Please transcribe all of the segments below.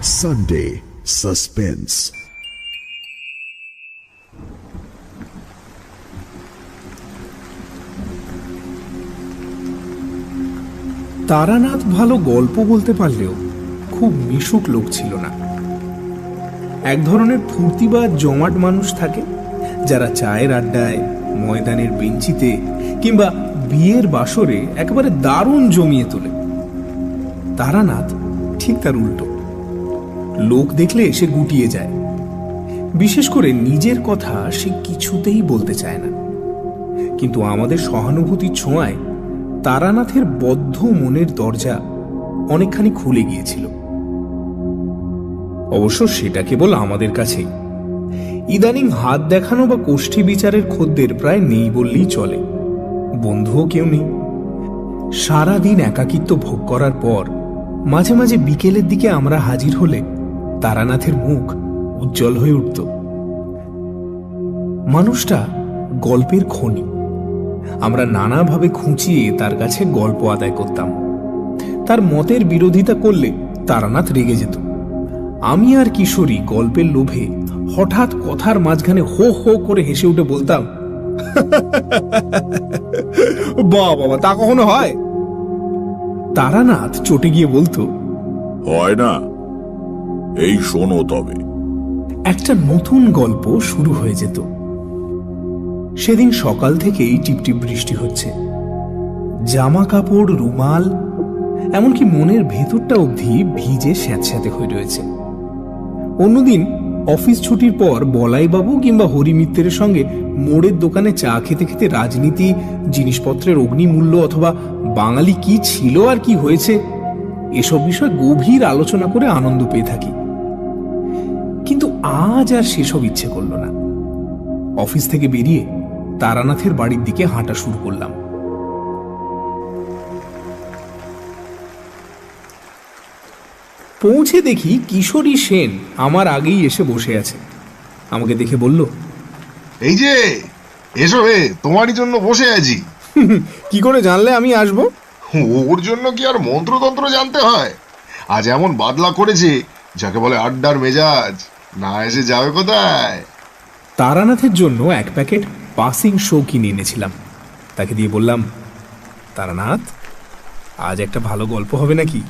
Sunday suspense. Taranath ভালো গল্প বলতে পারলেও খুব মিশুক লোক ছিল না। এক ধরনের ফুর্তিবাজ জমাট মানুষ থাকে যারা চায়ের আড্ডায়, ময়দানের বেঞ্চিতে কিংবা বিয়ের বাসরে একেবারে দারুণ জমিয়ে তোলে। তারানাথ ঠিক তার উল্টো। লোক দেখলে সে গুটিয়ে যায়, বিশেষ করে নিজের কথা সে কিছুতেই বলতে চায় না। কিন্তু আমাদের সহানুভূতির ছোঁয়ায় তারানাথের বদ্ধ মনের দরজা অনেকখানি খুলে গিয়েছিল। অবশ্য সেটা কেবল আমাদের কাছেই। ইদানিং হাত দেখানো বা কোষ্ঠী বিচারের খদ্দের প্রায় নেই বললেই চলে। বন্ধুও কেউ নেই। সারাদিন একাকিত্ব ভোগ করার পর মাঝে মাঝে বিকেলের দিকে আমরা হাজির হলে তারানাথের মুখ উজ্জ্বল হয়ে উঠত। মানুষটা গল্পের খনি। আমরা নানাভাবে খুঁচিয়ে তার কাছে গল্প আদায় করতাম। তার মতের বিরোধিতা করলে তারানাথ রেগে যেত। আমি আর কিশোরী গল্পের লোভে হঠাৎ কথার মাঝখানে হো হো করে হেসে উঠে বলতাম, বাবা তা কখনো হয়? তারানাথ চটে গিয়ে বলতো, হয় না, এই শোনো তবে। একটা নতুন গল্প শুরু হয়ে যেত। সেদিন সকাল থেকেই টিপটিপ বৃষ্টি হচ্ছে। জামা কাপড়, রুমাল, এমনকি মনের ভেতরটা অবধি ভিজে স্যাঁতস্যাঁতে হয়ে রয়েছে। অন্যদিন অফিস ছুটির পর বলাইবাবু কিংবা হরিমিত্রের সঙ্গে মোড়ের দোকানে চা খেতে খেতে রাজনীতি, জিনিসপত্রের অগ্নিমূল্য অথবা বাঙালি কি ছিল আর কি হয়েছে এসব বিষয়ে গভীর আলোচনা করে আনন্দ পেয়ে থাকি। কিন্তু আজ আর সেসব ইচ্ছে করল না। অফিস থেকে বেরিয়ে তারানাথের বাড়ির দিকে হাঁটা শুরু করলাম। পৌঁছে দেখি কিশোরী সেন আমার আগেই এসে বসে আছে। আমাকে দেখে বলল, এই যে এসো রে, তোমারই জন্য বসে আছি। কি করে জানলে আমি আসবো? ওর জন্য কি আর মন্ত্রতন্ত্র জানতে হয়? আজ এমন বাদলা করেছে যাকে বলে আড্ডার মেজাজ, না এসে যাবে কোথায়? তারানাথের জন্য এক প্যাকেট পাসিং শো কিনে এনেছিলাম। তাকে দিয়ে বললাম, তারানাথ, আজ একটা ভালো গল্প হবে নাকি?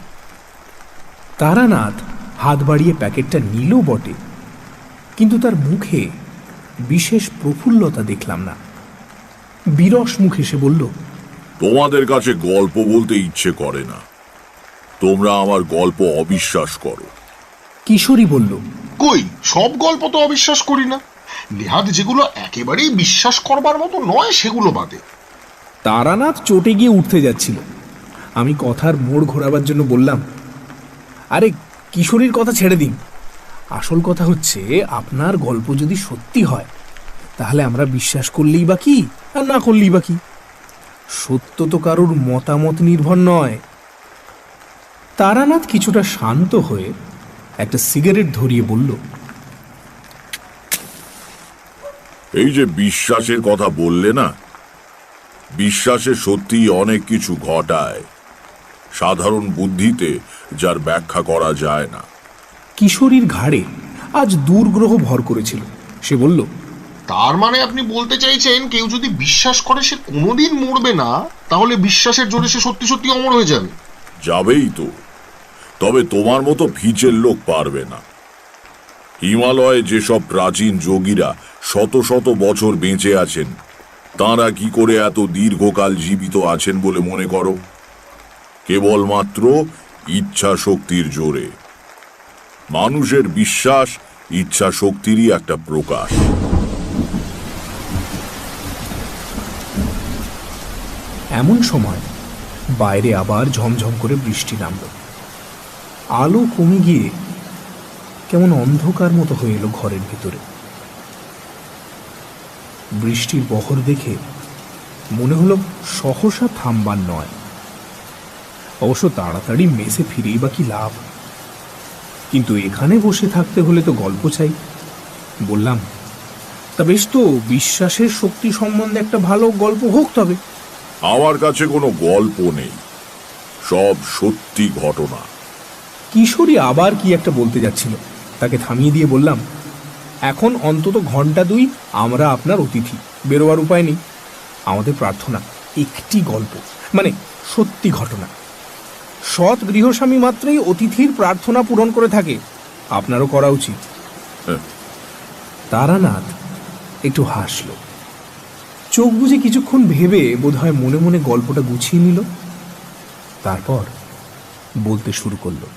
তারানাথ হাত বাড়িয়ে প্যাকেটটা নিল বটে, কিন্তু তার মুখে বিশেষ প্রফুল্লতা দেখলাম না। বিরস মুখে সে বলল, তোমাদের কাছে গল্প বলতে ইচ্ছে করে না, তোমরা আমার গল্প অবিশ্বাস করো। কিশোরী বলল, কই, সব গল্প তো অবিশ্বাস করি না। নেহাত যেগুলো একেবারেই বিশ্বাস করবার মতো নয় সেগুলো বাদে। তারানাথ চটে গিয়ে উঠতে যাচ্ছিল। আমি কথার মোড় ঘোরাবার জন্য বললাম, আরে কিশোরীর কথা ছেড়ে দিন। আসল কথা হচ্ছে, আপনার গল্প যদি সত্যি হয় তাহলে আমরা বিশ্বাস করলেই বা কি আর না করলেই বা কি? সত্য তো কারোর মতামত নির্ভর নয়। তারানাথ কিছুটা শান্ত হয়ে একটা সিগারেট ধরিয়ে বলল, এই যে বিশ্বাসের কথা বললে না, বিশ্বাসে সত্যিই অনেক কিছু ঘটায়, সাধারণ বুদ্ধিতে যার ব্যাখ্যা করা যায় না। কিশোরীর ঘাড়ে আজ দুর্গ্রহ ভর করেছিল। সে বলল, তার মানে আপনি বলতে চাইছেন কেউ যদি বিশ্বাস করে সে কোনোদিন মরবে না, তাহলে বিশ্বাসের জোরে সে সত্যি সত্যি অমর হয়ে যাবে? যাবেই তো, তবে তোমার মতো ভিচের লোক পারবে না। হিমালয়ে যেসব প্রাচীন যোগীরা শত শত বছর বেঁচে আছেন, তাঁরা কি করে এত দীর্ঘকাল জীবিত আছেন বলে মনে করো? কেবলমাত্র ইচ্ছা শক্তির জোরে। মানুষের বিশ্বাস ইচ্ছা শক্তিরই একটা প্রকাশ। এমন সময় বাইরে আবার ঝমঝম করে বৃষ্টি নামল। আলো কমে গিয়ে কেমন অন্ধকার মতো হয়ে এলো ঘরের ভিতরে। বৃষ্টির বহর দেখে মনে হলো সহসা থামবার নয়। অবশ্য তাড়াতাড়ি মেসে ফিরেই বা কি লাভ? কিন্তু এখানে বসে থাকতে হলে তো গল্প চাই। বললাম, তা বেশ তো, বিশ্বাসের শক্তি সম্বন্ধে একটা ভালো গল্প হোক তবে। আমার কাছে কোনো গল্প নেই, সব সত্যি ঘটনা। কিশোরী আবার কি একটা বলতে যাচ্ছিল, তাকে থামিয়ে দিয়ে বললাম, এখন অন্তত ঘন্টা 2 আমরা আপনার অতিথি, বেরোবার উপায় নেই। আমাদের প্রার্থনা একটি গল্প, মানে সত্যি ঘটনা। সৎ গৃহস্বামী মাত্রই অতিথির প্রার্থনা পূরণ করে থাকে, আপনারও করা উচিত। তারানাথ একটু হাসল, চোখ বুজে কিছুক্ষণ ভেবে বোধহয় মনে মনে গল্পটা গুছিয়ে নিল, তারপর বলতে শুরু করলো।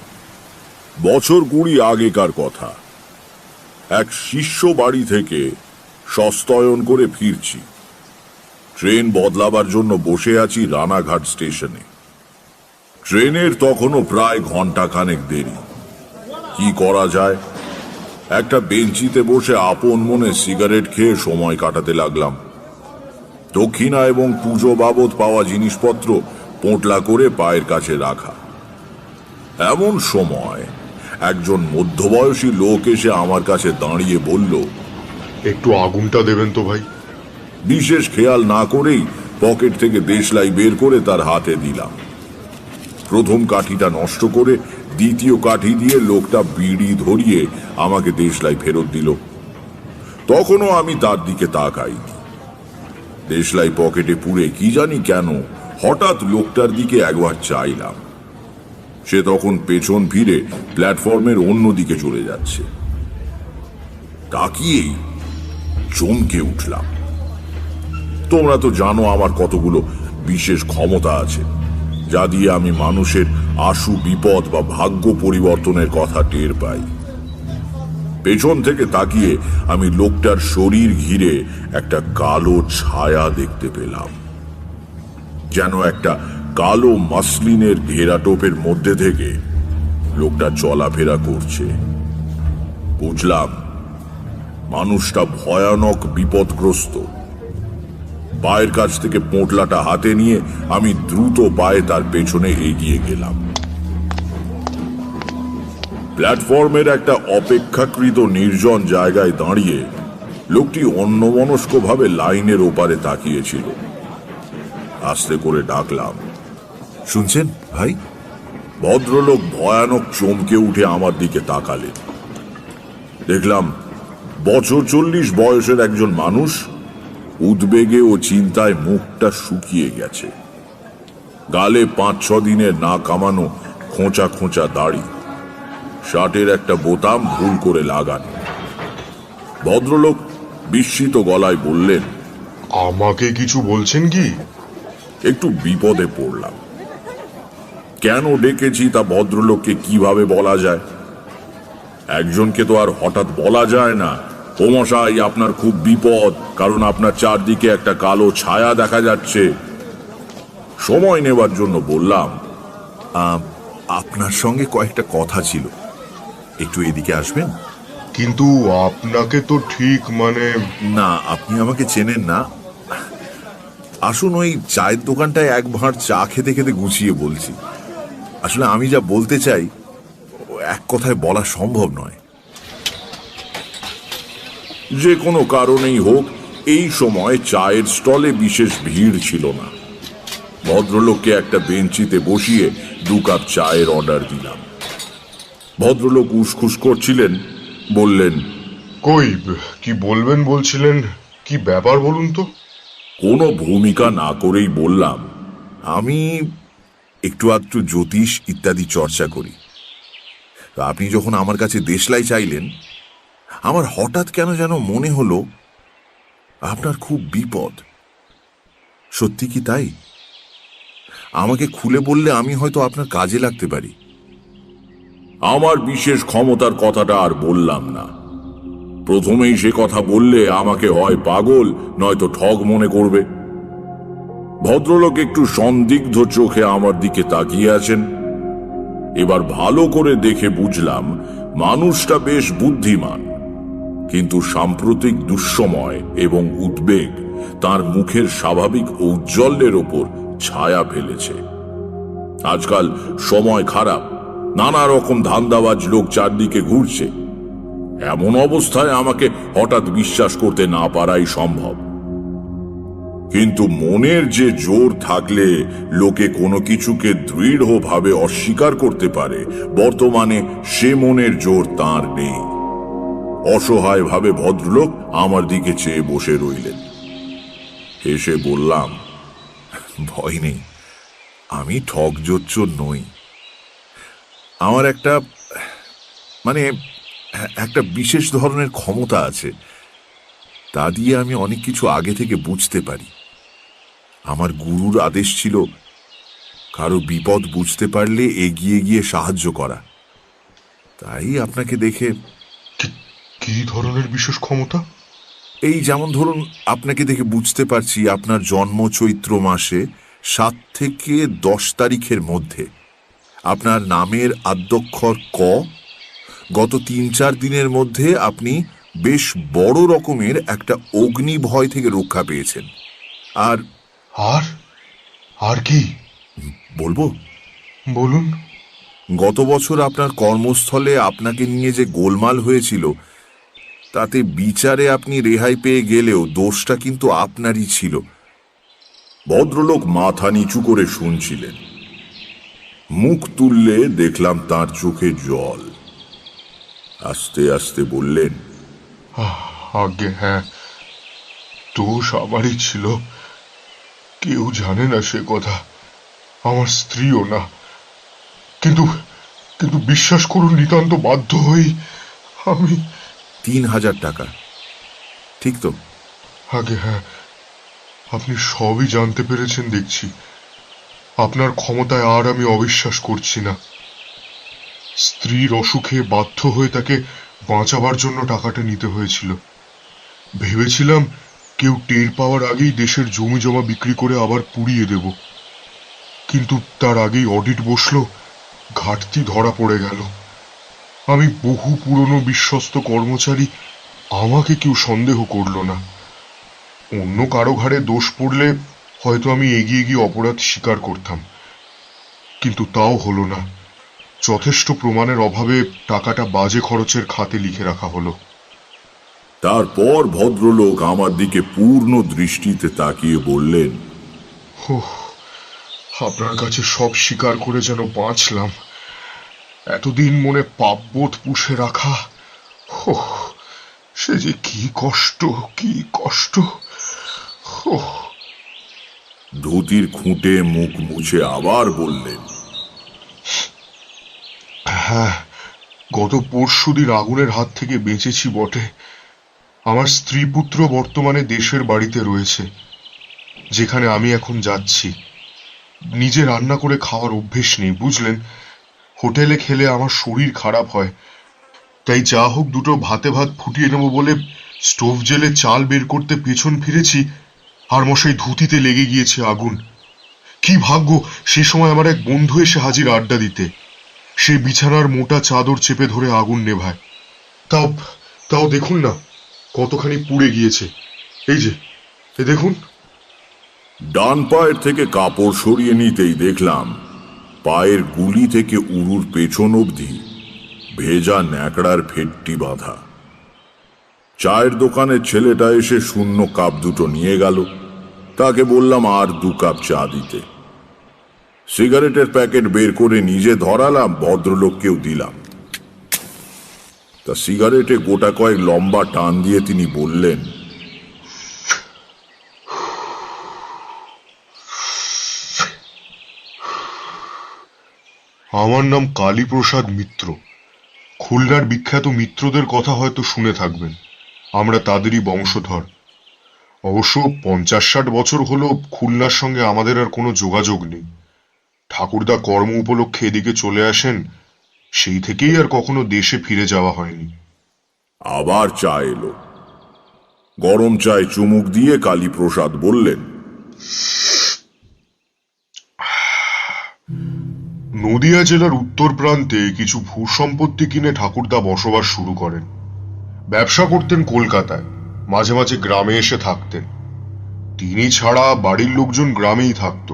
বছর 20 আগেকার কথা। এক শিষ্য বাড়ি থেকে সস্তয়ন করে ফিরছি। ট্রেন বদলাবার জন্য বসে আছি রানাঘাট স্টেশনে। ট্রেনের তখনও প্রায় ঘন্টাখানেক দেরি। কি করা যায়? একটা বেঞ্চিতে বসে আপন মনে সিগারেট খেয়ে সময় কাটাতে লাগলাম। দক্ষিণা এবং পুজো বাবদ পাওয়া জিনিসপত্র পোঁটলা করে পায়ের কাছে রাখা। এমন সময় একজন মধ্যবয়সী লোক এসে আমার কাছে দাঁড়িয়ে বলল, একটু আগুনটা দেবেন তো ভাই। বিশেষ খেয়াল না করেই পকেট থেকে দেশলাই বের করে তার হাতে দিলাম। প্রথম কাঠিটা নষ্ট করে দ্বিতীয় কাঠি দিয়ে লোকটা বিড়ি ধরিয়ে আমাকে দেশলাই ফেরত দিল। তখনও আমি তার দিকে তাকাইনি। দেশলাই পকেটে পুরে কি জানি কেন হঠাৎ লোকটার দিকে একবার চাইলাম। সে তখন পেছন ফিরে প্ল্যাটফর্মের অন্য দিকে চলে যাচ্ছে। তাকিয়েই চমকে উঠলাম। তোমরা তো জানো আমার কতগুলো বিশেষ ক্ষমতা আছে, যা দিয়ে আমি মানুষের আশু বিপদ বা ভাগ্য পরিবর্তনের কথা টের পাই। পেছন থেকে তাকিয়ে আমি লোকটার শরীর ঘিরে একটা কালো ছায়া দেখতে পেলাম, যেন একটা কালো মাসলিনের ঘেরাটোপের মধ্যে থেকে লোকটা চলাফেরা করছে। বুঝলাম মানুষটা ভয়ানক বিপদগ্রস্ত। পায়ের কাছ থেকে পোঁটলাটা হাতে নিয়ে আমি দ্রুত পায়ে তার পেছনে এগিয়ে গেলাম। প্ল্যাটফর্মের একটা অপেক্ষাকৃত নির্জন জায়গায় দাঁড়িয়ে লোকটি অন্যমনস্কভাবে লাইনের ওপারে তাকিয়েছিল। আস্তে করে ডাকলাম, শুনছেন ভাই? ভদ্রলোক ভয়ানক চমকে উঠে আমার দিকে তাকালেন। দেখলাম বছর 40 বয়সের একজন মানুষ। উদ্বেগে ও চিন্তায় মুখটা শুকিয়ে গেছে। গালে 5-6 দিনের না কামানো খোঁচা খোঁচা দাড়ি, শার্টের একটা বোতাম ভুল করে লাগানো। ভদ্রলোক বিস্মিত গলায় বললেন, আমাকে কিছু বলছেন কি? একটু বিপদে পড়লাম। কেন ডেকেছি তা ভদ্রলোককে কিভাবে বলা যায়? একজনকে তো আর হঠাৎ বলা যায় না, ও মশাই আপনার খুব বিপদ, কারণ আপনার চারদিকে একটা কালো ছায়া দেখা যাচ্ছে। সময় নেবার জন্য বললাম, আপনার সঙ্গে কয়েকটা কথা ছিল, একটু এদিকে আসবেন? কিন্তু আপনাকে তো ঠিক না, আপনি আমাকে চেনেন না। আসুন, ওই চায়ের দোকানটায় এক ভাঁড় চা খেতে খেতে গুছিয়ে বলছি। আসলে আমি যা বলতে চাই এক কথায় বলা সম্ভব নয়। যে কোনো কারণেই হোক এই সময় চায়ের স্টলে বিশেষ ভিড় ছিল না। ভদ্রলোককে একটা বেঞ্চিতে বসিয়ে 2 কাপ চায়ের অর্ডার দিলাম। ভদ্রলোক উসখুস করছিলেন, বললেন, কই কি বলবেন বলছিলেন, কি ব্যাপার বলুন তো? কোনো ভূমিকা না করেই বললাম, আমি একটু আধটু জ্যোতিষ ইত্যাদি চর্চা করি। আপনি যখন আমার কাছে দেশলাই চাইলেন, আমার হঠাৎ কেন যেন মনে হলো আপনার খুব বিপদ। সত্যি কি তাই? আমাকে খুলে বললে আমি হয়তো আপনার কাজে লাগতে পারি। আমার বিশেষ ক্ষমতার কথাটা আর বললাম না। প্রথমেই সে কথা বললে আমাকে হয় পাগল নয়তো ঠগ মনে করবে। ভদ্রলোক একটু সন্দিগ্ধ চোখে আমার দিকে তাকিয়ে আছেন। এবার ভালো করে দেখে বুঝলাম মানুষটা বেশ বুদ্ধিমান, কিন্তু সাম্প্রতিক দুঃসময় এবং উদ্বেগ তার মুখের স্বাভাবিক ঔজ্জ্বল্যের ওপর ছায়া ফেলেছে। আজকাল সময় খারাপ, নানা রকম ধান্দাবাজ লোক চারদিকে ঘুরছে। এমন অবস্থায় আমাকে হঠাৎ বিশ্বাস করতে না পারাই সম্ভব। কিন্তু মনের যে জোর থাকলে লোকে কোনো কিছুকে দৃঢ়ভাবে অস্বীকার করতে পারে, বর্তমানে সে মনের জোর তার নেই। অসহায়ভাবে ভদ্রলোক আমার দিকে চেয়ে বসে রইলেন। হেসে বললাম, ভয় নেই, আমি ঠকজোচ্চোর নই। আমার একটা বিশেষ ধরনের ক্ষমতা আছে, তা দিয়ে আমি অনেক কিছু আগে থেকে বুঝতে পারি। আমার গুরুর আদেশ ছিল কারো বিপদ বুঝতে পারলে এগিয়ে গিয়ে সাহায্য করা। তাই আপনাকে দেখে। কি ধরনের বিশেষ ক্ষমতা? এই যেমন ধরুন, আপনাকে দেখে বুঝতে পারছি আপনার জন্ম চৈত্র মাসে 7 থেকে 10 তারিখের মধ্যে। আপনার নামের আদ্যক্ষর ক। গত 3-4 দিনের মধ্যে আপনি বেশ বড় রকমের একটা অগ্নি ভয় থেকে রক্ষা পেয়েছেন। আর আর আর কি বলবো? বলুন। গত বছর আপনার কর্মস্থলে আপনাকে নিয়ে যে গোলমাল হয়েছিল, তাতে বিচারে আপনি রেহাই পেয়ে গেলেও দোষটা কিন্তু আপনারই ছিল। ভদ্রলোক মাথা নিচু করে শুনছিলেন। মুখ তুললে দেখলাম তার চোখে জল। আস্তে আস্তে বললেন, আগে হ্যাঁ, দোষ আমারই ছিল। কেউ জানে না সে কথা, আমার স্ত্রীও না। কিন্তু কিন্তু বিশ্বাস করুন, নিতান্ত বাধ্য হই আমি। 3000 টাকা, ঠিক তো? আগে হ্যাঁ, আপনি সবই জানতে পেরেছেন দেখছি। আপনার ক্ষমতায় আর আমি অবিশ্বাস করছি না। স্ত্রীর অসুখে বাধ্য হয়ে তাকে বাঁচাবার জন্য টাকাটা নিতে হয়েছিল। ভেবেছিলাম কেউ টের পাওয়ার আগেই দেশের জমি জমা বিক্রি করে আবার পুড়িয়ে দেব। কিন্তু তার আগেই অডিট বসলো, ঘাটতি ধরা পড়ে গেল। আমি বহু পুরনো বিশ্বস্ত কর্মচারী, আমাকে কেউ সন্দেহ করল না। অন্য কারো ঘাড়ে দোষ পড়লে হয়তো আমি এগিয়ে গিয়ে অপরাধ স্বীকার করতাম, কিন্তু তাও হলো না। যথেষ্ট প্রমাণের অভাবে টাকাটা বাজে খরচের খাতে লিখে রাখা হলো। তারপর ভদ্রলোক আমার দিকে পূর্ণ দৃষ্টিতে তাকিয়ে বললেন, আপনার কাছে সব স্বীকার করে যেন বাঁচলাম। এতদিন মনে পাপবোধ পুষে রাখা, সে যে কি কষ্ট, কি কষ্ট। ধুতির খুঁটে মুখ মুছে আবার বললেন, হ্যাঁ, গত পরশুদিন আগুনের হাত থেকে বেঁচেছি বটে। আমার স্ত্রী পুত্র বর্তমানে দেশের বাড়িতে রয়েছে, যেখানে আমি এখন যাচ্ছি। নিজে রান্না করে খাওয়ার অভ্যেস নেই, বুঝলেন। হোটেলে খেলে আমার শরীর খারাপ হয়, তাই যা হোক দুটো ভাতে ভাত ফুটিয়ে নেব বলে স্টোভ জেলে চাল বের করতে পেছন ফিরেছি, আর মশাই ধুতিতে লেগে গিয়েছে আগুন। কি ভাগ্য, সে সময় আমার এক বন্ধু এসে হাজির আড্ডা দিতে। সে বিছানার মোটা চাদর চেপে ধরে আগুন নেভায়। তাও দেখুন না কতখানি পুড়ে গিয়েছে। এই যে দেখুন। ডান পায়ের থেকে কাপড় সরিয়ে নিতেই দেখলাম পায়ের গুলি থেকে উরুর পেছন অবধি ভেজা ন্যাকড়ার ফেটটি বাঁধা। চায়ের দোকানের ছেলেটা এসে শূন্য কাপ দুটো নিয়ে গেল। তাকে বললাম আর 2 কাপ চা দিতে। সিগারেটের প্যাকেট বের করে নিজে ধরালাম, ভদ্রলোককেও দিলাম। তা সিগারেটে গোটা কয়েক লম্বা টান দিয়ে তিনি বললেন, আমার নাম কালীপ্রসাদ মিত্র। খুলনার বিখ্যাত মিত্রদের কথা হয়তো শুনে থাকবেন, আমরা তাদেরই বংশধর। অবশ্য 50-60 বছর হলো খুলনার সঙ্গে আমাদের আর কোনো যোগাযোগ নেই। ঠাকুরদা কর্ম উপলক্ষে এদিকে চলে আসেন, সেই থেকেই আর কখনো দেশে ফিরে যাওয়া হয়নি। আবার চা এলো। গরম চায় চুমুক দিয়ে কালীপ্রসাদ বললেন, নদিয়া জেলার উত্তর প্রান্তে কিছু ভূসম্পত্তি কিনে ঠাকুরদা বসবাস শুরু করেন। ব্যবসা করতেন কলকাতায়, মাঝে মাঝে গ্রামে এসে থাকতেন। তিনি ছাড়া বাড়ির লোকজন গ্রামেই থাকত।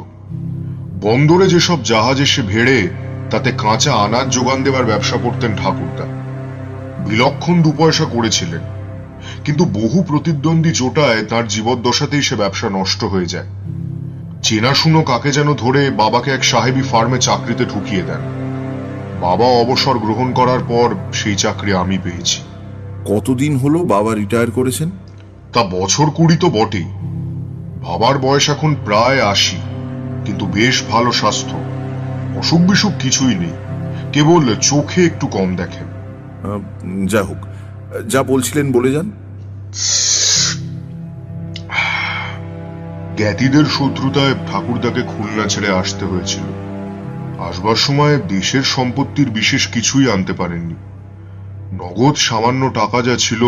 বন্দরে যেসব জাহাজ এসে ভেড়ে তাতে কাঁচা আনাজ যোগান দেবার ব্যবসা করতেন ঠাকুরদা। বিলক্ষণ 2 পয়সা করেছিলেন, কিন্তু বহু প্রতিদ্বন্দ্বী জোটায় তার জীবদ্দশাতেই সে ব্যবসা নষ্ট হয়ে যায়। চেনাশুনো কাকে যেন ধরে বাবাকে এক সাহেবী ফার্মে চাকরিতে ঢুকিয়ে দেন। বাবা অবসর গ্রহণ করার পর সেই চাকরি আমি পেয়েছি। কতদিন হলো বাবা রিটায়ার করেছেন? তা বছর 20 তো বটেই। বাবার বয়স এখন প্রায় 80, কিন্তু বেশ ভালো স্বাস্থ্য, অসুখ বিসুখ কিছুই নেই, কেবল চোখে একটু কম দেখেন। যা হোক, যা বলছিলেন বলে যান। জ্ঞাতিদের শত্রুতায় ঠাকুরদাকে খুলনা ছেড়ে আসতে হয়েছিল। আসবার সময় দেশের সম্পত্তির বিশেষ কিছুই আনতে পারেননি। নগদ সামান্য টাকা যা ছিল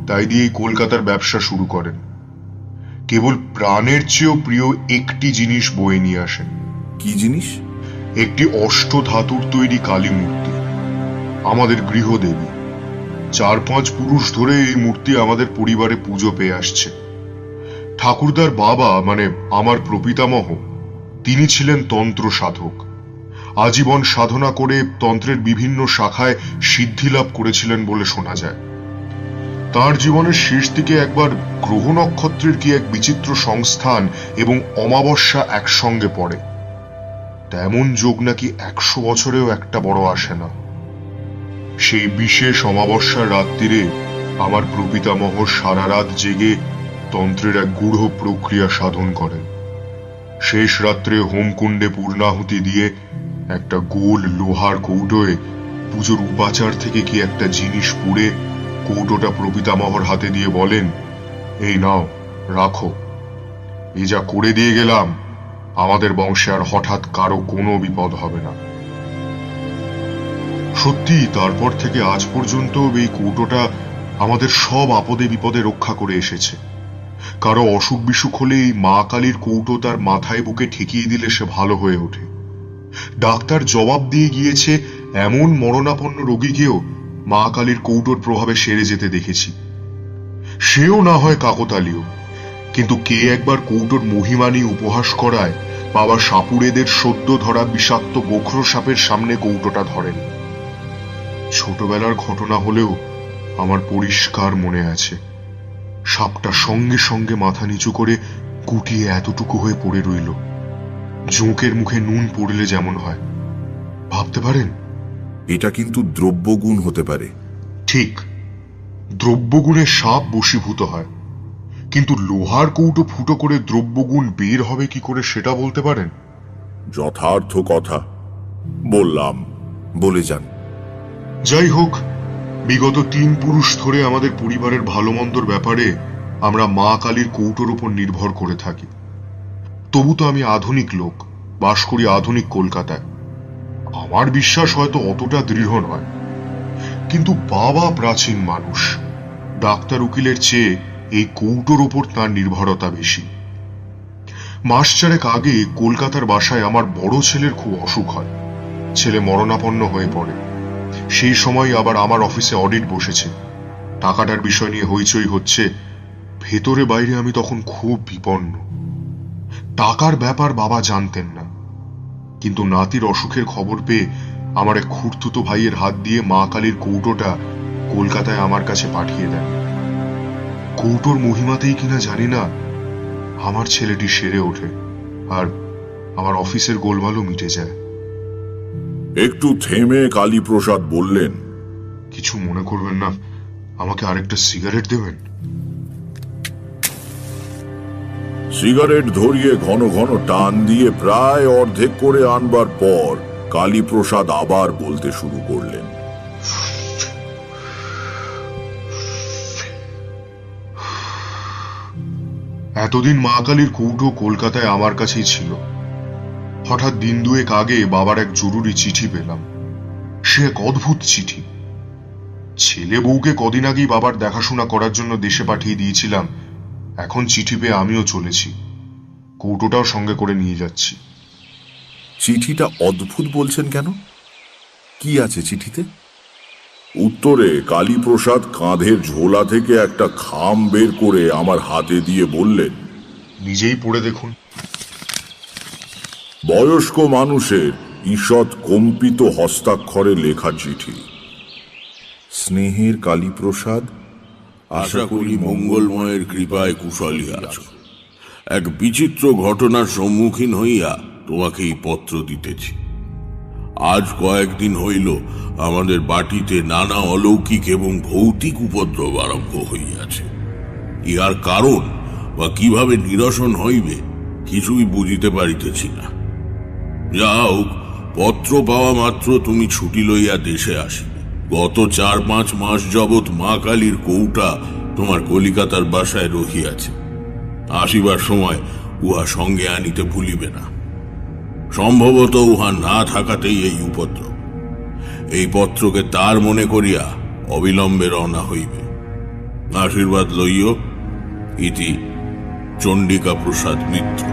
তাই দিয়েই কলকাতার ব্যবসা শুরু করেন। কেবল প্রাণের চেয়েও প্রিয় একটি জিনিস বয়ে নিয়ে আসেন। কি জিনিস? একটি অষ্ট ধাতুর তৈরি কালী মূর্তি, আমাদের গৃহদেবী। 4-5 পুরুষ ধরে এই মূর্তি আমাদের পরিবারে পুজো পেয়ে আসছে। ঠাকুরদার বাবা মানে আমার প্রপিতামহ, তিনি ছিলেন তন্ত্র সাধক। আজীবন সাধনা করে তন্ত্রের বিভিন্ন শাখায় সিদ্ধি লাভ করেছিলেন বলে শোনা যায়। তার জীবনের শেষ দিকে একবার গ্রহ নক্ষত্রের কি এক বিচিত্র সংস্থান এবং অমাবস্যা একসঙ্গে পড়ে। তেমন যোগ নাকি 100 বছরেও একটা বড় আসে না। সেই বিশেষ অমাবস্যার রাত্রিরে আমার প্রপিতামহ সারা রাত জেগে তন্ত্রের এক গূঢ় প্রক্রিয়া সাধন করেন। শেষ রাত্রে হোমকুণ্ডে পূর্ণাহুতি দিয়ে একটা গোল লোহার কৌটোয় পুজোর উপাচার থেকে কি একটা জিনিস পুড়ে কৌটোটা প্রপিতামহর হাতে দিয়ে বলেন, এই নাও, রাখো। এই যা করে দিয়ে গেলাম, আমাদের বংশে আর হঠাৎ কারো কোনো বিপদ হবে না। সত্যি তারপর থেকে আজ পর্যন্ত এই কৌটোটা আমাদের সব আপদে বিপদে রক্ষা করে এসেছে। কারো অসুখ বিসুখ হলে এই মা কালীর কৌটো তার মাথায় বুকে ঠেকিয়ে দিলে সে ভালো হয়ে ওঠে। ডাক্তার জবাব দিয়ে গিয়েছে এমন মরণাপন্ন রোগীকেও মা কালীর কৌটোর প্রভাবে সেরে যেতে দেখেছি। সেও না হয় কাকতালীয়, কিন্তু কে একবার কৌটোর মহিমা নিয়ে উপহাস করায় বাবা সাপুড়েদের সদ্য ধরা বিষাক্ত গোখরো সাপের সামনে কৌটোটা ধরেন। ছোটবেলার ঘটনা হলেও আমার পরিষ্কার মনে আছে। সাপটা সঙ্গে সঙ্গে মাথা নিচু করে গুটিয়ে এতটুকু হয়ে পড়ে রইল, জোঁকের মুখে নুন পড়লে যেমন হয়। ভাবতে পারেন? এটা কিন্তু দ্রব্যগুণ হতে পারে। ঠিক, দ্রব্যগুণে সাপ বশীভূত হয়, কিন্তু লোহার কৌটো ফুটো করে দ্রব্যগুণ বের হবে কি করে সেটা বলতে পারেন? যথার্থ কথা বললাম, বলে যান। যাই হোক, বিগত 3 পুরুষ ধরে আমাদের পরিবারের ভালো মন্দর ব্যাপারে আমরা মা কালীর কৌটোর উপর নির্ভর করে থাকি। তবু তো আমি আধুনিক লোক, বাস করি আধুনিক কলকাতায়। আমার বিশ্বাস হয়তো অতটা দৃঢ় নয়, কিন্তু বাবা প্রাচীন মানুষ, ডাক্তার উকিলের চেয়ে এই কৌটোর উপর তার নির্ভরতা বেশি। মাস 4 আগে কলকাতার বাসায় আমার বড় ছেলের খুব অসুখ হয়। ছেলে মরণাপন্ন হয়ে পড়ে। সেই সময় আবার আমার অফিসে অডিট বসেছে। টাকাটার বিষয় নিয়ে হইচই হচ্ছে। ভেতরে বাইরে আমি তখন খুব বিপন্ন। টাকার ব্যাপার বাবা জানতেন না, কিন্তু নাতির অসুখের খবর পেয়ে আমার এক খুড়তুতো ভাইয়ের হাত দিয়ে মা কালীর কৌটোটা কলকাতায় আমার কাছে পাঠিয়ে দেন। কৌটোর মহিমাতেই কিনা জানি না আমার ছেলেটি সেরে ওঠে, আর আমার অফিসের গোলমালও মিটে যায়। একটু থেমে কালীপ্রসাদ বললেন, কিছু মনে করবেন না, আমাকে আরেকটা সিগারেট দেবেন? সিগারেট ধরিয়ে ঘন ঘন টান দিয়ে প্রায় অর্ধেক করে আনবার পর কালীপ্রসাদ আবার বলতে শুরু করলেন, এতদিন মা কালীর কৌটো কলকাতায় আমার কাছেই ছিল। হঠাৎ দিন 2 আগে বাবার এক জরুরি চিঠি পেলাম। সে এক অদ্ভুত চিঠি। ছেলে বউকে কদিন আগেই বাবার দেখাশোনা করার জন্য দেশে পাঠিয়ে দিয়েছিলাম। এখন চিঠি পেয়ে আমিও চলেছি, কৌটোটাও সঙ্গে করে নিয়ে যাচ্ছি। চিঠিটা অদ্ভুত বলছেন কেন? কি আছে চিঠিতে? উত্তরে কালীপ্রসাদ কাঁধের ঝোলা থেকে একটা খাম বের করে আমার হাতে দিয়ে বললেন, নিজেই পড়ে দেখুন। বয়স্ক মানুষের ঈষৎ কম্পিত হস্তাক্ষরে লেখা চিঠি। স্নেহের কালীপ্রসাদ, আশা করি মঙ্গলময়ের কৃপায় কুশলী আছো। এক বিচিত্র ঘটনার সম্মুখীন হইয়া তোমাকে এই পত্র দিতেছি। আজ কয়েকদিন হইল আমাদের বাটিতে নানা অলৌকিক এবং ভৌতিক উপদ্রব আরম্ভ হইয়াছে। ইহার কারণ বা কিভাবে নিরসন হইবে কিছুই বুঝিতে পারিতেছি না। যা হোক, পত্র পাওয়া মাত্র তুমি ছুটি লইয়া দেশে আসিবে। গত 4-5 মাস যাবৎ মা কালীর কৌটা তোমার কলিকাতার বাসায় রহিয়াছে। আসিবার সময় উহা সঙ্গে আনিতে ভুলিবে না। সম্ভবত উহা না থাকাতেই এই উপদ্রব। এই পত্রকে তার মনে করিয়া অবিলম্বে রওনা হইবে। আশীর্বাদ লইও। ইতি চণ্ডিকা প্রসাদ মিত্র।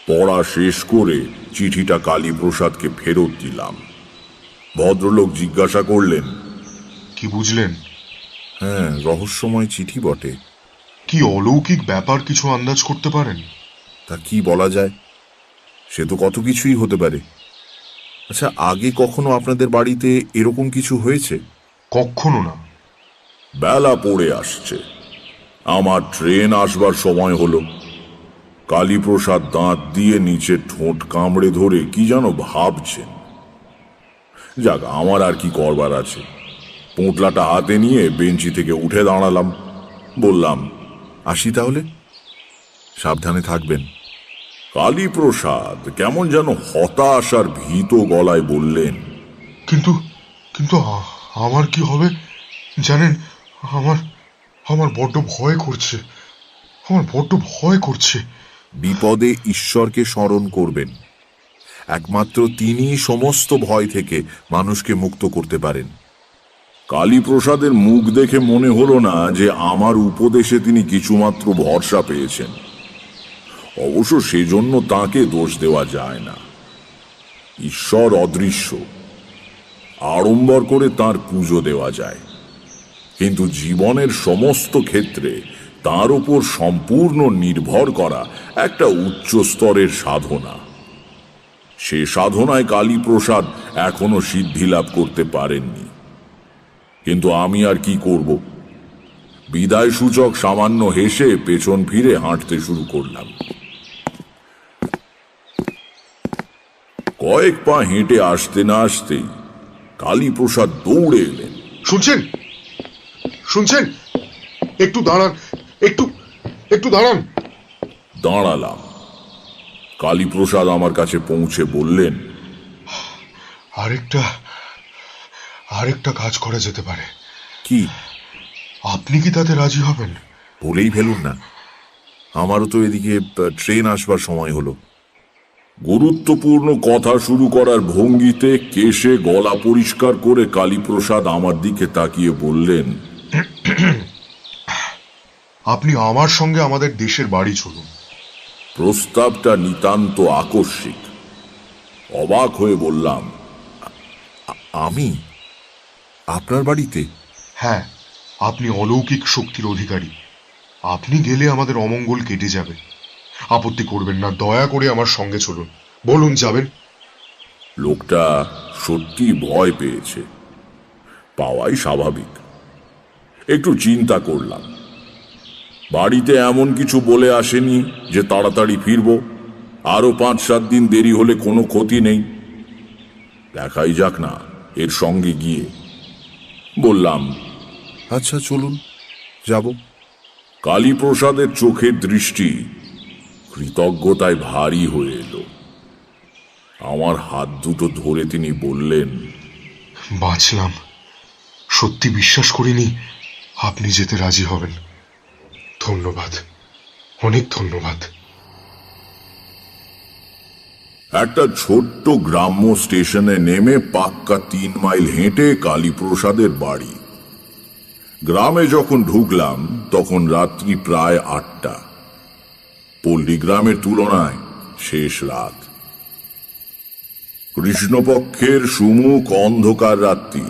পড়া শেষ করে চিঠিটা কালীপ্রসাদকে ফেরত দিলাম। ভদ্রলোক জিজ্ঞাসা করলেন, কি বুঝলেন? হ্যাঁ, রহস্যময় চিঠি বটে। কি অলৌকিক ব্যাপার কিছু আন্দাজ করতে পারেন? তা কি বলা যায়? সে তো কত কিছুই হতে পারে। আচ্ছা, আগে কখনো আপনাদের বাড়িতে এরকম কিছু হয়েছে? কখনো না। বেলা পড়ে আসছে, আমার ট্রেন আসবার সময় হলো। কালীপ্রসাদ দাঁত দিয়ে নিচে ঠোঁট কামড়ে ধরে কি যেন ভাবছেন। যাক, আমার আর কি করবার আছে। পোঁটলাটা হাতে নিয়ে বেঞ্চি থেকে উঠে দাঁড়ালাম। বললাম, আসি তাহলে, সাবধানে থাকবেন। কালীপ্রসাদ কেমন যেন হতাশ আর ভীত গলায় বললেন, কিন্তু কিন্তু আমার কি হবে জানেন? আমার বড্ড ভয় করছে। আমার বড্ড ভয় করছে। বিপদে ঈশ্বরকে স্মরণ করবেন। একমাত্র তিনিই সমস্ত ভয় থেকে মানুষকে মুক্ত করতে পারেন। কালীপ্রসাদের মুখ দেখে মনে হলো না যে আমার উপদেশে তিনি কিছুমাত্র ভরসা পেয়েছেন। অবশ্য সেজন্য তাকে দোষ দেওয়া যায় না। ঈশ্বর অদৃশ্য, আড়ম্বর করে তার পুজো দেওয়া যায়, কিন্তু জীবনের সমস্ত ক্ষেত্রে তার উপর সম্পূর্ণ নির্ভর করা একটা উচ্চ স্তরের সাধনা। সে সাধনায় কালীপ্রসাদ এখনো সিদ্ধি লাভ করতে পারেননি। কিন্তু আমি আর কি করব? বিদায় সূচক সামান্য হেসে পেছন ফিরে হাঁটতে শুরু করলাম। কয়েক পা হেঁটে আসতে না আসতেই কালীপ্রসাদ দৌড়ে এলেন। শুনছেন? শুনছেন? একটু দাঁড়ান, একটু দাঁড়ান। দাঁড়ালাম। কালীপ্রসাদ আমার কাছে পৌঁছে বললেন, আরেকটা কাজ করা যেতে পারে। কি? আপনি কি তাতে রাজি হবেন? বলেই ফেলুন না, আমারও তো এদিকে ট্রেন আসবার সময় হলো। গুরুত্বপূর্ণ কথা শুরু করার ভঙ্গিতে কেশে গলা পরিষ্কার করে কালীপ্রসাদ আমার দিকে তাকিয়ে বললেন, আপনি আমার সঙ্গে আমাদের দেশের বাড়ি চলুন। প্রস্তাবটা নিতান্ত আকস্মিক। অবাক হয়ে বললাম, আমি আপনার বাড়িতে? হ্যাঁ, আপনি অলৌকিক শক্তির অধিকারী। আপনি গেলে আমাদের অমঙ্গল কেটে যাবে। আপত্তি করবেন না, দয়া করে আমার সঙ্গে চলুন। বলুন, যাবেন? লোকটা সত্যি ভয় পেয়েছে, পাওয়াই স্বাভাবিক। একটু চিন্তা করলাম। বাড়িতে এমন কিছু বলে আসেনি যে তাড়াতাড়ি ফিরব। আরো 5-7 দিন দেরি হলে কোনো ক্ষতি নেই। দেখাই যাক না এর সঙ্গে গিয়ে। বললাম, আচ্ছা চলুন, যাব। কালীপ্রসাদের চোখের দৃষ্টি কৃতজ্ঞতায় ভারী হয়ে এলো। আমার হাত দুটো ধরে তিনি বললেন, বাঁচলাম। সত্যি বিশ্বাস করিনি আপনি যেতে রাজি হবেন। ধন্যবাদ, অনেক ধন্যবাদ। একটা ছোট্ট গ্রাম্য স্টেশনে নেমে পাক্কা 3 মাইল হেঁটে কালীপ্রসাদের বাড়ি। গ্রামে যখন ঢুকলাম তখন রাত্রি প্রায় 8টা। পল্লীগ্রামের তুলনায় শেষ রাত। কৃষ্ণপক্ষের সুমুখ অন্ধকার রাত্রি।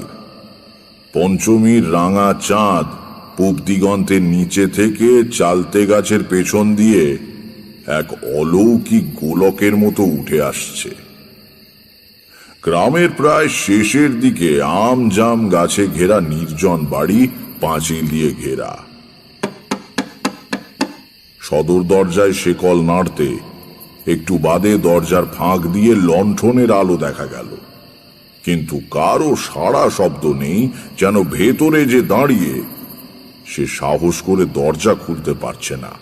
পঞ্চমীর রাঙা চাঁদ পূব দিগন্তের নিচে থেকে চালতে গাছের পেছন দিয়ে এক অলৌকিক গোলকের মতো উঠে আসছে। গ্রামের প্রায় শেষের দিকে আম জাম গাছে ঘেরা নির্জন বাড়ি, পাঁচিল দিয়ে ঘেরা। সদর দরজায় শেকল নাড়তে একটু বাদে দরজার ফাঁক দিয়ে লণ্ঠনের আলো দেখা গেল, কিন্তু কারো সাড়া শব্দ নেই। যেন ভেতরে যে দাঁড়িয়ে সে সাহস করে দরজা খুলতে পারছে না।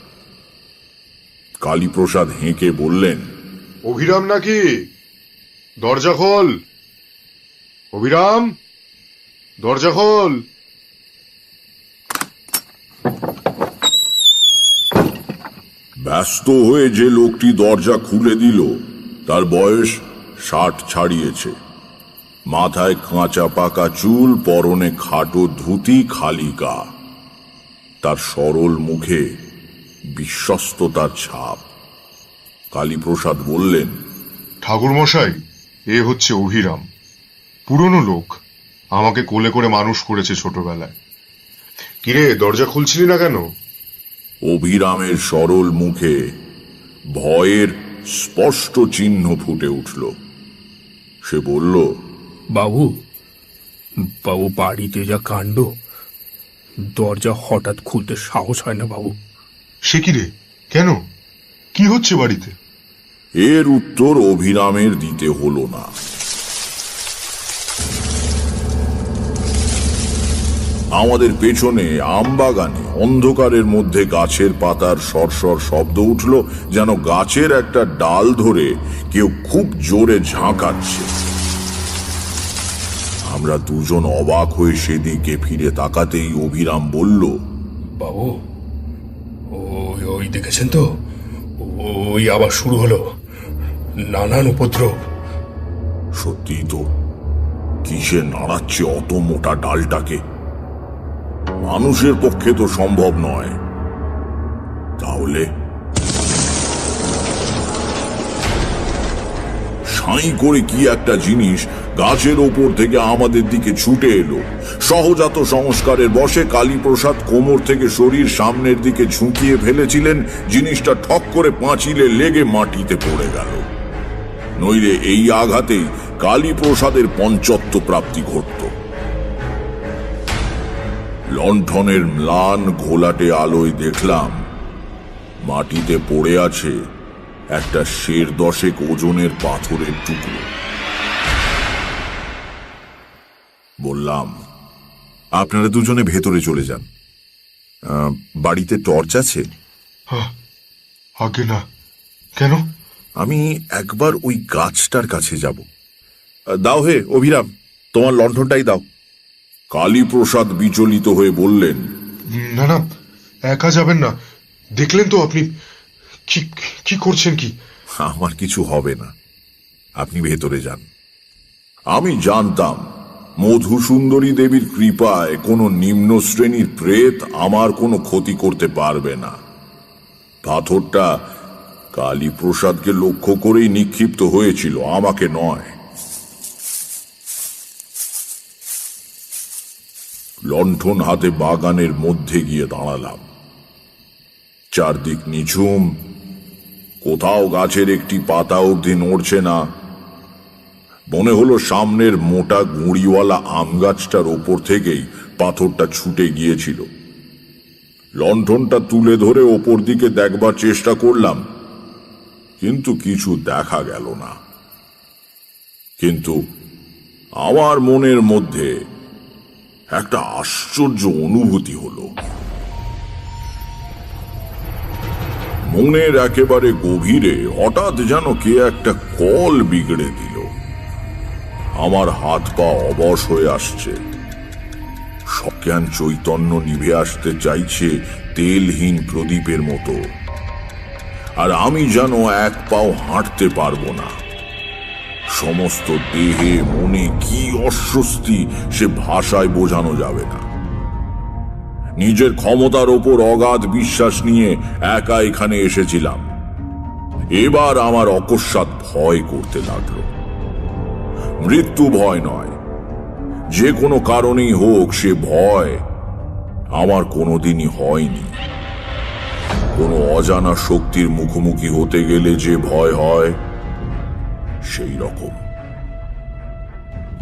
কালীপ্রসাদ হেঁকে বললেন, অভিরাম নাকি? দরজা খোল অভিরাম, দরজা খোল। ব্যস্ত হয়ে যে লোকটি দরজা খুলে দিল তার বয়স 60 ছাড়িয়েছে। মাথায় কাঁচা পাকা চুল, পরনে খাটো ধুতি, খালি গা। তার সরল মুখে বিশ্বস্ততার ছাপ। কালীপ্রসাদ বললেন, ঠাকুরমশাই, এ হচ্ছে অভিরাম, পুরনো লোক, আমাকে কোলে করে মানুষ করেছে ছোটবেলায়। কিরে, দরজা খুলছিলি না কেন? অভিরামের সরল মুখে ভয়ের স্পষ্ট চিহ্ন ফুটে উঠল। সে বলল, বাবু, বাড়িতে যা কাণ্ড, দরজা হঠাৎ খুলতে সাহস হয় না বাবু। সে কি রে, কেন, কি হচ্ছে বাড়িতে? এর উত্তর অভিরামের দিতে হলো না। আমাদের পেছনে আমবাগানে অন্ধকারের মধ্যে গাছের পাতার সরসর শব্দ উঠল, যেন গাছের একটা ডাল ধরে কেউ খুব জোরে ঝাঁকাচ্ছে। আমরা দুজন অবাক হয়ে সেদিকে ফিরে তাকাতেই অভিরাম বলল, বাবু, ওই দেখেছেন তো, ওই আবার শুরু হলো, নানান উপদ্রব। সত্যি তো, কিসে নাড়াচ্ছে অত মোটা ডালটাকে? মানুষের পক্ষে তো সম্ভব নয়। তাহলে সাঁই করে কি একটা জিনিস গাছের ওপর থেকে আমাদের দিকে ছুটে এলো। সহজাত সংস্কারের বশে কালীপ্রসাদ কোমর থেকে শরীর সামনের দিকে ঝুঁকিয়ে ফেলেছিলেন। জিনিসটা ঠক করে পাঁচিলে লেগে মাটিতে পড়ে গেল। নইলে এই আঘাতেই কালীপ্রসাদের পঞ্চত্ব প্রাপ্তি ঘটত। লণ্ঠনের ম্লান ঘোলাটে আলোয় দেখলাম মাটিতে পড়ে আছে একটা 10 ওজনের পাথরের টুকরো। বললাম, আপনারা দুজনে ভেতরে চলে যান। বাড়িতে টর্চ আছে? আগে না। কেন? আমি একবার ওই গাছটার কাছে যাব। দাও হে অভিরাম, তোমার লণ্ঠনটাই দাও। কালীপ্রসাদ বিচলিত হয়ে বললেন, না না, একা যাবেন না। দেখলেন তো আপনি কি করছেন। কি? আমার কিছু হবে না, আপনি ভেতরে যান। আমি জানতাম মধুসুন্দরী দেবীর কৃপায় কোনো নিম্ন শ্রেণীর প্রেত আমার কোনো ক্ষতি করতে পারবে না। পাথরটা কালীপ্রসাদকে লক্ষ্য করেই নিক্ষিপ্ত হয়েছিল, আমাকে নয়। লণ্ঠন হাতে বাগানের মধ্যে গিয়ে দাঁড়ালাম। চারদিক নিঝুম, কোথাও গাছের একটি পাতা অবধি নড়ছে না। মনে হলো সামনের মোটা গুঁড়িওয়ালা আম গাছটার ওপর থেকেই পাথরটা ছুটে গিয়েছিল। লণ্ঠনটা তুলে ধরে ওপর দিকে দেখবার চেষ্টা করলাম, কিন্তু কিছু দেখা গেল না। কিন্তু আমার মনের মধ্যে একটা আশ্চর্য অনুভূতি হলো। মনের একেবারে গভীরে হঠাৎ যেন কে একটা কল বিগড়ে দিল। আমার হাত পা অবশ হয়ে আসছে, সজ্ঞান চৈতন্য নিভে আসতে চাইছে তেলহীন প্রদীপের মতো। আর আমি যেন এক পাও হাঁটতে পারবো না। সমস্ত দেহে মনে কি অস্বস্তি সে ভাষায় বোঝানো যাবে না। নিজের ক্ষমতার ওপর অগাধ বিশ্বাস নিয়ে একা এখানে এসেছিলাম। এবার আমার অকস্মাৎ ভয় করতে লাগলো। মৃত্যু ভয় নয়, যে কোনো কারণেই হোক সে ভয় আমার কোনোদিনই হয়নি। কোনো অজানা শক্তির মুখোমুখি হতে গেলে যে ভয় হয় সেই রকম।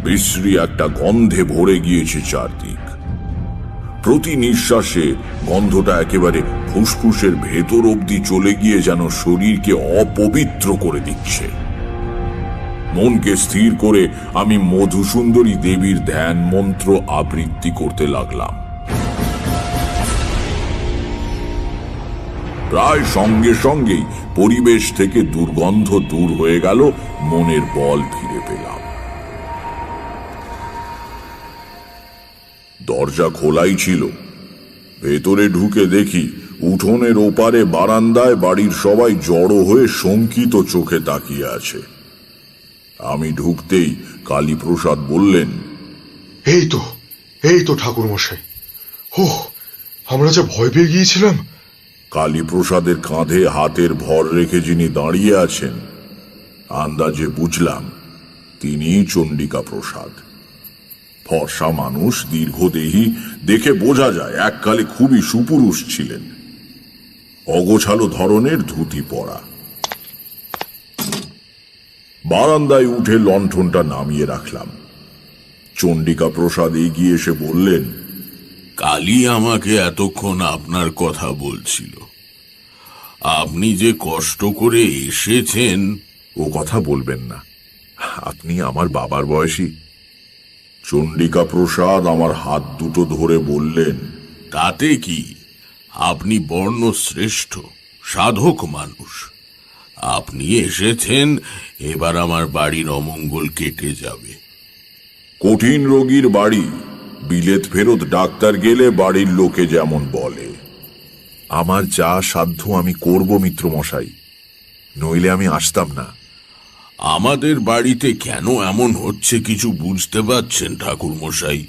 বিশ্রী একটা গন্ধে ভরে গিয়েছে চারদিক। প্রতি নিঃশ্বাসে গন্ধটা একেবারে ফুসফুসের ভেতর অবধি চলে গিয়ে যেন শরীরকে অপবিত্র করে দিচ্ছে। মনকে স্থির করে আমি মধুসুন্দরী দেবীর ধ্যান মন্ত্র আবৃত্তি করতে লাগলাম। প্রায় সঙ্গে সঙ্গেই পরিবেশ থেকে দুর্গন্ধ দূর হয়ে গেল, মনের বল ফিরে পেলাম। দরজা খোলাই ছিল। ভেতরে ঢুকে দেখি উঠোনের ওপারে বারান্দায় বাড়ির সবাই জড়ো হয়ে শঙ্কিত চোখে তাকিয়ে আছে। আমি ঢুকতেই কালীপ্রসাদ বললেন, এই তো ঠাকুর মশাই। আমরা যা ভয় পেয়ে গিয়েছিলাম। কালীপ্রসাদের কাঁধে হাতের ভর রেখে যিনি দাঁড়িয়ে আছেন, আন্দাজে বুঝলাম তিনিই চণ্ডিকা প্রসাদ। ফর্সা মানুষ, দীর্ঘদেহী, দেখে বোঝা যায় এককালে খুবই সুপুরুষ ছিলেন। অগোছালো ধরনের ধুতি পরা। বারান্দায় উঠে লণ্ঠনটা নামিয়ে রাখলাম। চণ্ডিকা প্রসাদ এগিয়ে এসে বললেন, কালী আমাকে এতক্ষণ আপনার কথা বলছিল। আপনি যে কষ্ট করে এসেছেন। ও কথা বলবেন না, আপনি আমার বাবার বয়সী। চণ্ডিকা প্রসাদ আমার হাত দুটো ধরে বললেন, তাতে কি, আপনি বর্ণশ্রেষ্ঠ সাধক মানুষ। আপনি এসেছেন, এবার আমার বাড়ির অমঙ্গল কেটে যাবে। কঠিন রোগীর বাড়ি বিলেত ফেরত ডাক্তার গেলে বাড়ির লোকে যেমন বলে। আমার যা সাধ্য আমি করব মিত্রমশাই, নইলে আমি আসতাম না। আমাদের বাড়িতে কেন এমন হচ্ছে কিছু বুঝতে পারছেন ঠাকুর মশাই?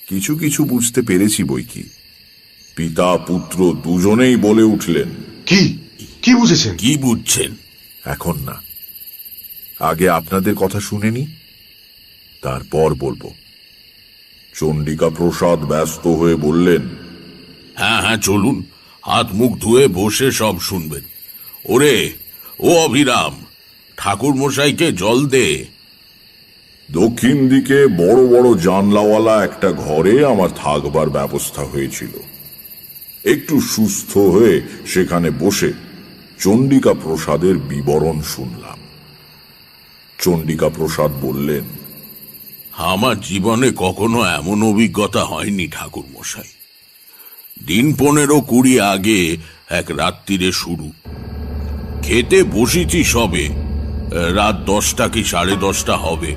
কিছু কিছু বুঝতে পেরেছি বইকি। পিতা পুত্র দুজনেই বলে উঠলেন। কি বুঝেছেন? কি বুঝছেন? এখন না, আগে আপনাদের কথা শুনেনি, তারপর বলবো। চণ্ডিকা প্রসাদ ব্যস্ত হয়ে বললেন, হ্যাঁ চলুন, হাত মুখ ধুয়ে বসে সব শুনবেন। ও অভিরাম, ঠাকুর মশাইকে জল দে। দক্ষিণ দিকে বড় বড় জানলাওয়ালা একটা ঘরে আমার থাকবার ব্যবস্থা হয়েছিল। একটু সুস্থ হয়ে সেখানে বসে চণ্ডিকা প্রসাদের বিবরণ শুনলাম। চণ্ডিকা প্রসাদ বললেন, আমার জীবনে কখনো এমন অভিজ্ঞতা হয়নি ঠাকুর মশাই। দিন 15-20 আগে এক রাত্রিরে শুরু। খেতে বসেছি সবে, রাত 10টা কি 10:30 হবে।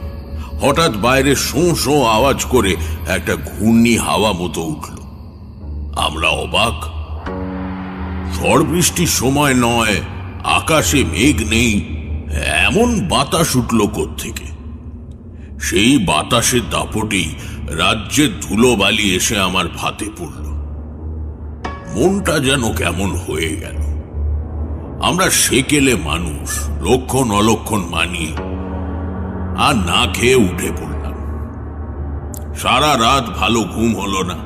হঠাৎ বাইরে শোঁ শোঁ আওয়াজ করে একটা ঘূর্ণি হাওয়া মতো উঠল। আমরা অবাক। ঝড় বৃষ্টির সময় নয়, আকাশে মেঘ নেই, এমন বাতাস উঠল কোত্থেকে। সেই বাতাসের দাপটেই রাজ্যের ধুলোবালি এসে আমার ভাতে পড়ল। মনটা যেন কেমন হয়ে গেল। আমরা সেকেলে মানুষ, লক্ষণ অলক্ষণ মানিয়ে আর না খেয়ে উঠে পড়লাম। সারা রাত ভালো ঘুম হলো না।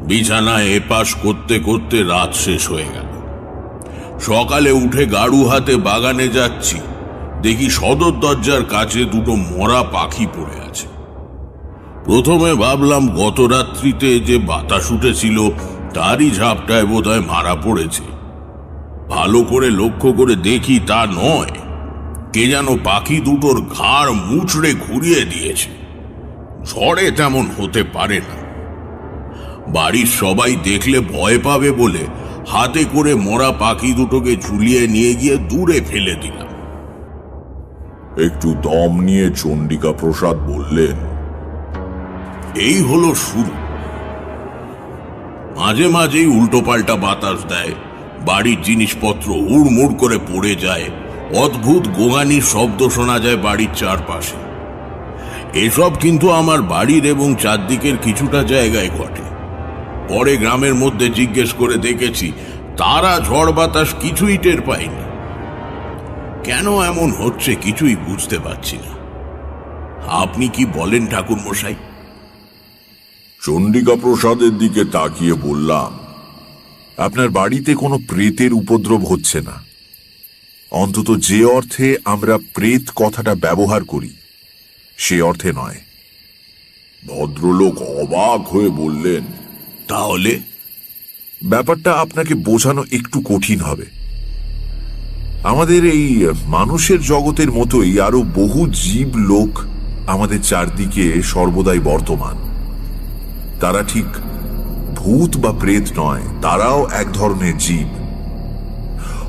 বিছানায় এপাশ করতে করতে রাত শেষ হয়ে গেল। সকালে উঠে গাড়ু হাতে বাগানে যাচ্ছি, দেখি সদর দরজার কাছে দুটো মরা পাখি পড়ে আছে। প্রথমে ভাবলাম গত রাত্রিতে যে বাতাস উঠেছিল তারই ঝাপটায় বোধহয় মারা পড়েছে। ভালো করে লক্ষ্য করে দেখি তা নয়, কে যেন পাখি দুটোর ঘাড় মুচড়ে ঘুরিয়ে দিয়েছে। ঝড়ে তেমন হতে পারে না। বাড়ির সবাই দেখলে ভয় পাবে বলে হাতে করে মরা পাখি দুটোকে ঝুলিয়ে নিয়ে গিয়ে দূরে ফেলে দিলাম। একটু দম নিয়ে চণ্ডিকা প্রসাদ বললেন, এই হলো শুরু। মাঝে মাঝেই উল্টোপাল্টা বাতাস দেয়, বাড়ির জিনিসপত্র হুড়মুড় করে পড়ে যায়, অদ্ভুত গোঙানির শব্দ শোনা যায় বাড়ির চারপাশে। এসব কিন্তু আমার বাড়ির এবং চারদিকের কিছুটা জায়গায় ঘটে। পরে গ্রামের মধ্যে জিজ্ঞেস করে দেখেছি, তারা ঝড় বাতাস কিছুই টের পায়নি। কেন এমন হচ্ছে কিছুই বুঝতে পারছি না। আপনি কি বলেন ঠাকুর মশাই? চণ্ডিকা প্রসাদের দিকে তাকিয়ে বললাম, আপনার বাড়িতে কোনো প্রেতের উপদ্রব হচ্ছে না, অন্তত যে অর্থে আমরা প্রেত কথাটা ব্যবহার করি সে অর্থে নয়। ভদ্রলোক অবাক হয়ে বললেন, তাহলে? ব্যাপারটা আপনাকে বোঝানো একটু কঠিন হবে। আমাদের এই মানুষের জগতের মতোই আরো বহু জীব লোক আমাদের চারদিকে সর্বদাই বর্তমান। তারা ঠিক ভূত বা প্রেত নয়, তারাও এক ধরনের জীব,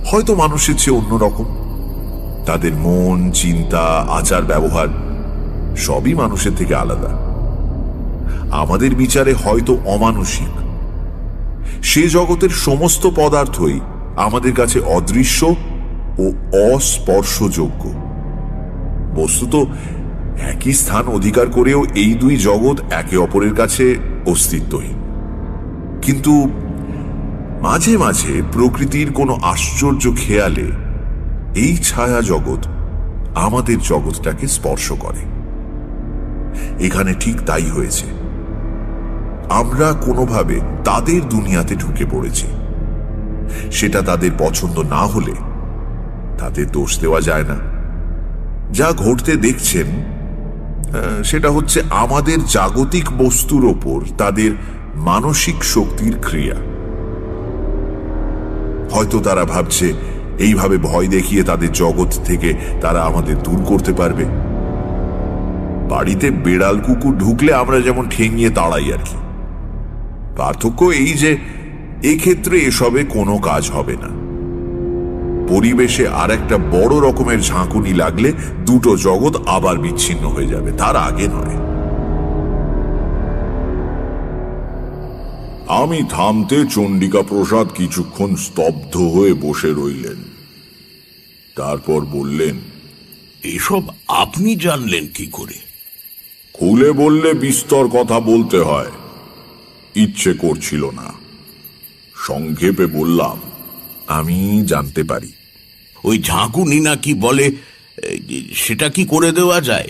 হয়তো মানুষের চেয়ে অন্যরকম। তাদের মন, চিন্তা, আচার ব্যবহার সবই মানুষের থেকে আলাদা, আমাদের বিচারে হয়তো অমানসিক। সে জগতের সমস্ত পদার্থই আমাদের কাছে অদৃশ্য ও অস্পর্শযোগ্য। বস্তুত একই স্থান অধিকার করেও এই দুই জগৎ একে অপরের কাছে অস্তিত্বহীন। কিন্তু মাঝে মাঝে প্রকৃতির কোনো আশ্চর্য খেয়ালে এই ছায়া জগৎ আমাদের জগৎটাকে স্পর্শ করে। এখানে ঠিক তাই হয়েছে। আমরা কোনোভাবে তাদের দুনিয়াতে ঢুকে পড়েছি। সেটা তাদের পছন্দ না হলে তাদের দোষ দেওয়া যায় না। যা ঘটতে দেখছেন সেটা হচ্ছে আমাদের জাগতিক বস্তুর ওপর তাদের মানসিক শক্তির ক্রিয়া। হয়তো তারা ভাবছে এইভাবে ভয় দেখিয়ে তাদের জগৎ থেকে তারা আমাদের দূর করতে পারবে। বাড়িতে বেড়াল কুকুর ঢুকলে আমরা যেমন ঠেঙিয়ে তাড়াই আর কি। পার্থক্য এই যে এক্ষেত্রে এসবে কোনো কাজ হবে না। পরিবেশে আর একটা বড় রকমের ঝাঁকুনি লাগলে দুটো জগৎ আবার বিচ্ছিন্ন হয়ে যাবে, তার আগে নয়। আমি থামতে চণ্ডিকা প্রসাদ কিছুক্ষণ স্তব্ধ হয়ে বসে রইলেন। তারপর বললেন, এসব আপনি জানলেন কি করে? খুলে বললে বিস্তর কথা বলতে হয়, ইচ্ছে করছিল না। সংক্ষেপে বললাম, আমি জানতে পারি। ওই ঝাঁকুনি না কি বলে, সেটা কি করে দেওয়া যায়?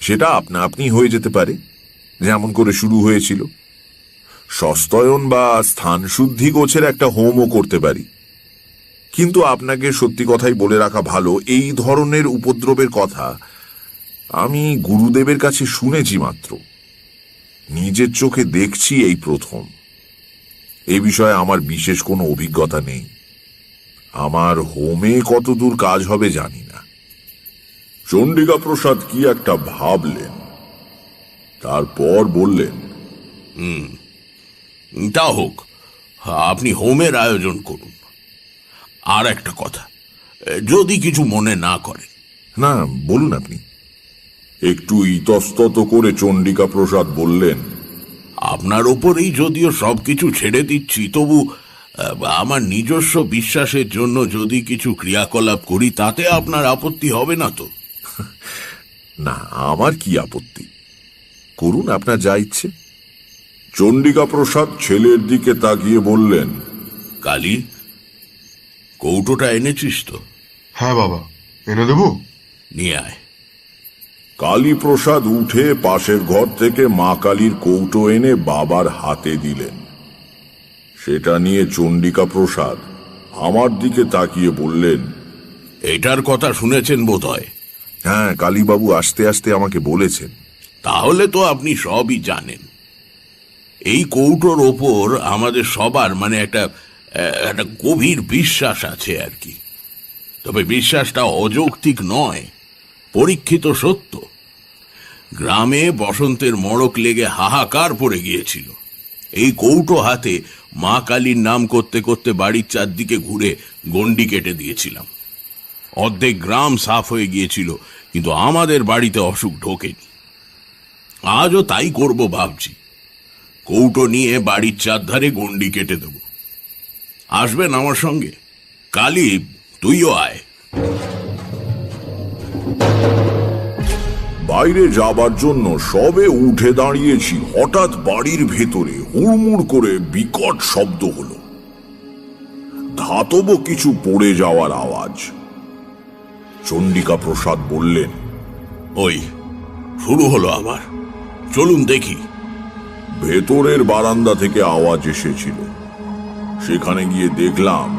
সেটা আপনা আপনি হয়ে যেতে পারে, যেমন করে শুরু হয়েছিল। সস্তয়ন বা স্থান শুদ্ধি গোছের একটা হোমও করতে পারি। কিন্তু আপনাকে সত্যি কথাই বলে রাখা ভালো, এই ধরনের উপদ্রবের কথা আমি গুরুদেবের কাছে শুনেছি মাত্র, নিজের চোখে দেখছি এই প্রথম। এই বিষয়ে আমার বিশেষ কোনো অভিজ্ঞতা নেই। আমার হোমে কতদূর কাজ হবে জানি না। চণ্ডিকা প্রসাদ কি একটা ভাবলেন, তারপর বললেন, তা হোক, আপনি হোমের আয়োজন করুন। আর একটা কথা, যদি কিছু মনে না করেন। না, বলুন আপনি। একটু ইতস্তত করে চণ্ডিকা প্রসাদ বললেন, আপনার ওপরেই যদিও সবকিছু ছেড়ে দিচ্ছি, তবু আমার নিজস্ব বিশ্বাসের জন্য যদি কিছু ক্রিয়াকলাপ করি, তাতে আপনার আপত্তি হবে না তো? না, আমার কি আপত্তি, করুন আপনার যা ইচ্ছে। চণ্ডিকা প্রসাদ ছেলের দিকে তাকিয়ে বললেন, কালী, কৌটোটা এনেছিস তো? হ্যাঁ বাবা, এনে দেবো? নিয়ে আয়। কালী প্রসাদ উঠে পাশের ঘর থেকে মা কালীর কৌটো এনে বাবার হাতে দিলেন। সেটা নিয়ে চণ্ডিকা প্রসাদ আমার দিকে তাকিয়ে বললেন, এটার কথা শুনেছেন বোধহয়? হ্যাঁ, কালীবাবু আসতে আসতে আমাকে বলেছেন। তাহলে তো আপনি সবই জানেন। এই কৌটোর ওপর আমাদের সবার একটা গভীর বিশ্বাস আছে আর কি। তবে বিশ্বাসটা অযৌক্তিক নয়, পরীক্ষিত সত্য। গ্রামে বসন্তের মড়ক লেগে হাহাকার পড়ে গিয়েছিল। এই কৌটো হাতে মা কালীর নাম করতে করতে বাড়ির চারদিকে ঘুরে গণ্ডি কেটে দিয়েছিলাম। অর্ধেক গ্রাম সাফ হয়ে গিয়েছিল, কিন্তু আমাদের বাড়িতে অসুখ ঢোকেনি। আজও তাই করব ভাবছি। কৌটো নিয়ে বাড়ির চারধারে গণ্ডি কেটে দেব। আসবেন আমার সঙ্গে? কালী, তুইও আয়। বাইরে যাবার জন্য সবে উঠে দাঁড়িয়েছি, হঠাৎ বাড়ির ভেতরে হুড়মুড় করে বিকট শব্দ হলো। ধাতব কিছু পড়ে যাওয়ার আওয়াজ। চণ্ডিকা প্রসাদ বললেন, ওই শুরু হলো আবার, চলুন দেখি। ভেতরের বারান্দা থেকে আওয়াজ এসেছিল। সেখানে গিয়ে দেখলাম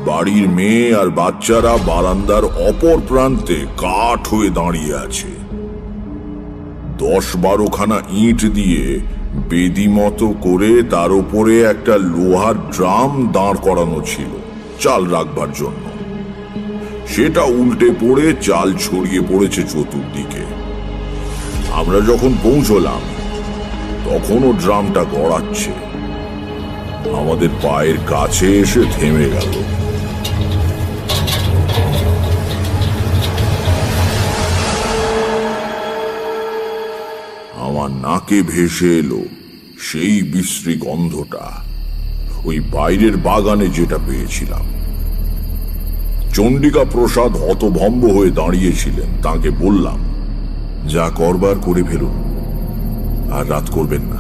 বাড়ির মেয়ে আর বাচ্চারা বারান্দার অপর প্রান্তে কাঠ হয়ে দাঁড়িয়ে আছে। 10-12খানা ইট দিয়ে বেদি মতো করে তার উপরে একটা লোহার ড্রাম দাঁড় করানো ছিল চাল রাখবার জন্য। সেটা উল্টে পড়ে চাল ছড়িয়ে পড়েছে চতুর্দিকে। আমরা যখন পৌঁছলাম তখনও ড্রামটা গড়াচ্ছে। আমাদের পায়ের কাছে এসে থেমে গেল। আমার নাকে ভেসে এলো সেই বিশ্রী গন্ধটা, ওই বাইরের বাগানে যেটা পেয়েছিলাম। চণ্ডিকা প্রসাদ হতভম্ব হয়ে দাঁড়িয়েছিলেন। তাকে বললাম, যা করবার করে ফেলুন, আর রাত করবেন না।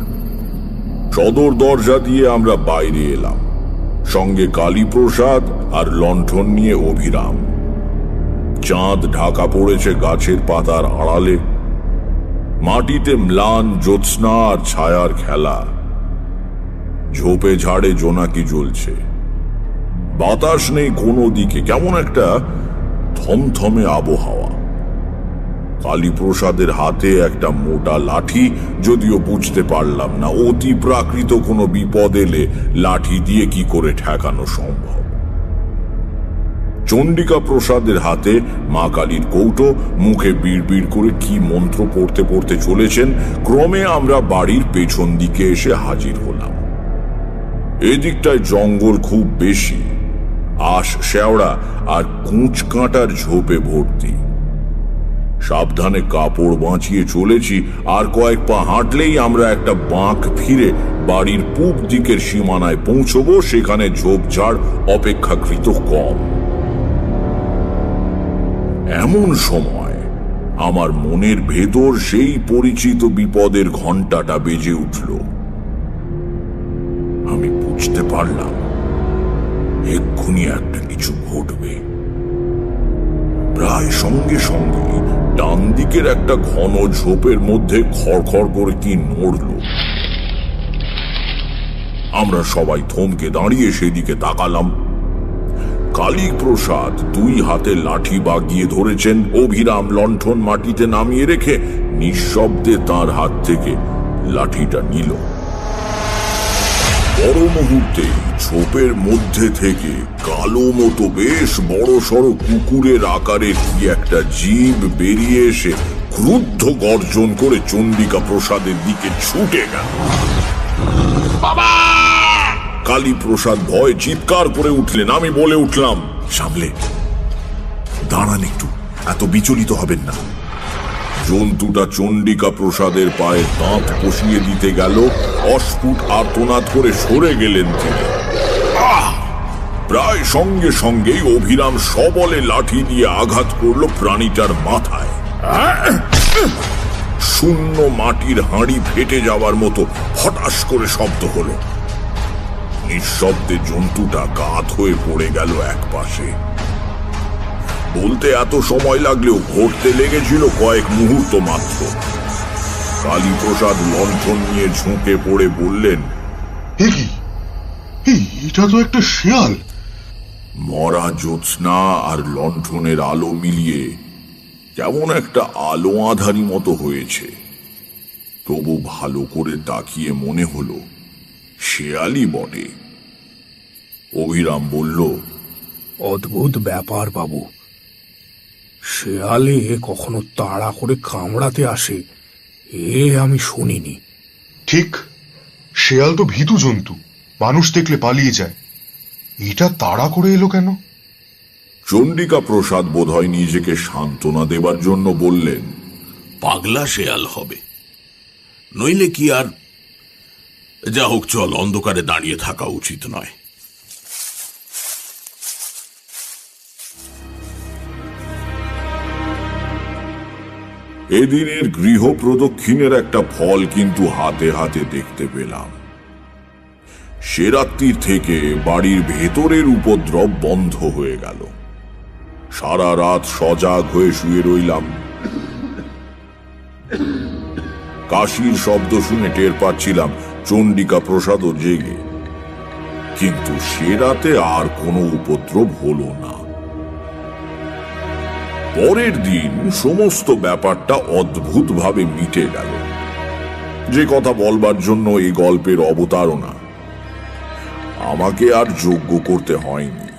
সদর দরজা দিয়ে আমরা বাইরে এলাম, সঙ্গে কালীপ্রসাদ আর লণ্ঠন নিয়ে অভিরাম। চাঁদ ঢাকা পড়েছে গাছের পাতার আড়ালে। মাটিতে ম্লান জ্যোৎস্না আর ছায়ার খেলা। ঝোপে ঝাড়ে জোনাকি জ্বলছে। বাতাস নেই কোনো দিকে, কেমন একটা থমথমে আবহাওয়া। কালীপ্রসাদের হাতে একটা মোটা লাঠি, যদিও বুঝতে পারলাম না অতি প্রাকৃত কোনো বিপদ এলে লাঠি দিয়ে কি করে ঠেকানো সম্ভব। চণ্ডিকা প্রসাদের হাতে মা কালীর কৌটো, মুখে বিড়বিড় করে কি মন্ত্র পড়তে পড়তে চলেছেন। ক্রমে আমরা বাড়ির পেছন দিকে এসে হাজির হলাম। এদিকটায় জঙ্গল খুব বেশি, আশ শেওড়া আর কুঁচ কাঁটার ঝোপে ভর্তি। সাবধানে কাপড় বাঁচিয়ে চলেছি, আর কয়েক পা হাঁটলেই আমরা একটা বাঁক ফিরে বাড়ির পূব দিকের সীমানায় পৌঁছবো। সেখানে ঝোপঝাড় অপেক্ষাকৃত কম। এমন সময় আমার মনের ভেতর সেই পরিচিত বিপদের ঘণ্টাটা বেজে উঠল। আমি বুঝতে পারলাম এক্ষুনি একটা কিছু ঘটবে। প্রায় সঙ্গে সঙ্গে ডান দিকের একটা ঘন ঝোপের মধ্যে খড়খড় করে কি নড়ল। আমরা সবাই থমকে দাঁড়িয়ে সেদিকে তাকালাম। কালীপ্রসাদ দুই হাতে লাঠি বাগিয়ে ধরেছেন। অভিরাম লণ্ঠন মাটিতে নামিয়ে রেখে নিঃশব্দে তার হাত থেকে লাঠিটা নিল। বড় মুহূর্তে ঝোপের মধ্যে থেকে কালো মতো বেশ বড় সড়ো কুকুরের আকারের কি একটা জীব বেরিয়ে এসে ক্রুদ্ধ গর্জন করে চণ্ডিকা প্রসাদের দিকে ছুটে গেল। বাবা! কালীপ্রসাদ ভয় চিৎকার করে উঠলেন। আমি বলে উঠলাম, সামলে দাঁড়ান, একটু এত বিচলিত হবেন না। জন্তুটা চণ্ডিকা প্রসাদের পায়ে দাঁত কষিয়ে দিতে গেল। অস্ফুট আর্তনাদ করে সরে গেলেন তিনি। প্রায় সঙ্গে সঙ্গেই অভিরাম সবলে লাঠি দিয়ে আঘাত করলো প্রাণীটার মাথায়। শূন্য মাটির হাঁড়ি ফেটে যাওয়ার মতো হঠাৎ করে শব্দ হলো। নিঃশব্দে জন্তুটা কাত হয়ে পড়ে গেল এক পাশে। বলতে এত সময় লাগলেও ঘটতে লেগেছিল কয়েক মুহূর্ত মাত্র। কালীপ্রসাদ লণ্ঠন নিয়ে ঝুঁকে পড়ে বললেন, এটা তো একটা শেয়াল। মরা জ্যোৎস্না আর লণ্ঠনের আলো মিলিয়ে কেমন একটা আলো আঁধারি মতো হয়েছে। তবু ভালো করে তাকিয়ে মনে হলো শেয়ালই বটে। অভিরাম বলল, অদ্ভুত ব্যাপার বাবু, শেয়ালে কখনো তাড়া করে কামড়াতে আসে এ আমি শুনিনি। ঠিক, শেয়াল তো ভীতু জন্তু, মানুষ দেখলে পালিয়ে যায়। এটা তাড়া করে এলো কেন? চণ্ডিকা প্রসাদ বোধহয় নিজেকে সান্ত্বনা দেবার জন্য বললেন, পাগলা শেয়াল হবে, নইলে কি আর। যা হোক, চল, অন্ধকারে দাঁড়িয়ে থাকা উচিত নয়। এদিনের গৃহ প্রদক্ষিণের একটা ফল কিন্তু হাতে হাতে দেখতে পেলাম। সে রাত্রির থেকে বাড়ির ভেতরের উপদ্রব বন্ধ হয়ে গেল। সারা রাত সজাগ হয়ে শুয়ে রইলাম। কাশির শব্দ শুনে টের পাচ্ছিলাম চণ্ডিকা প্রসাদও জেগে, কিন্তু সে রাতে আর কোনো উপদ্রব হলো না। পরের দিন সমস্ত ব্যাপারটা অদ্ভুতভাবে মিটে গেল। যে কথা বলবার জন্য এই গল্পের অবতারণা, আমাকে আর যোগ্য করতে হয়নি।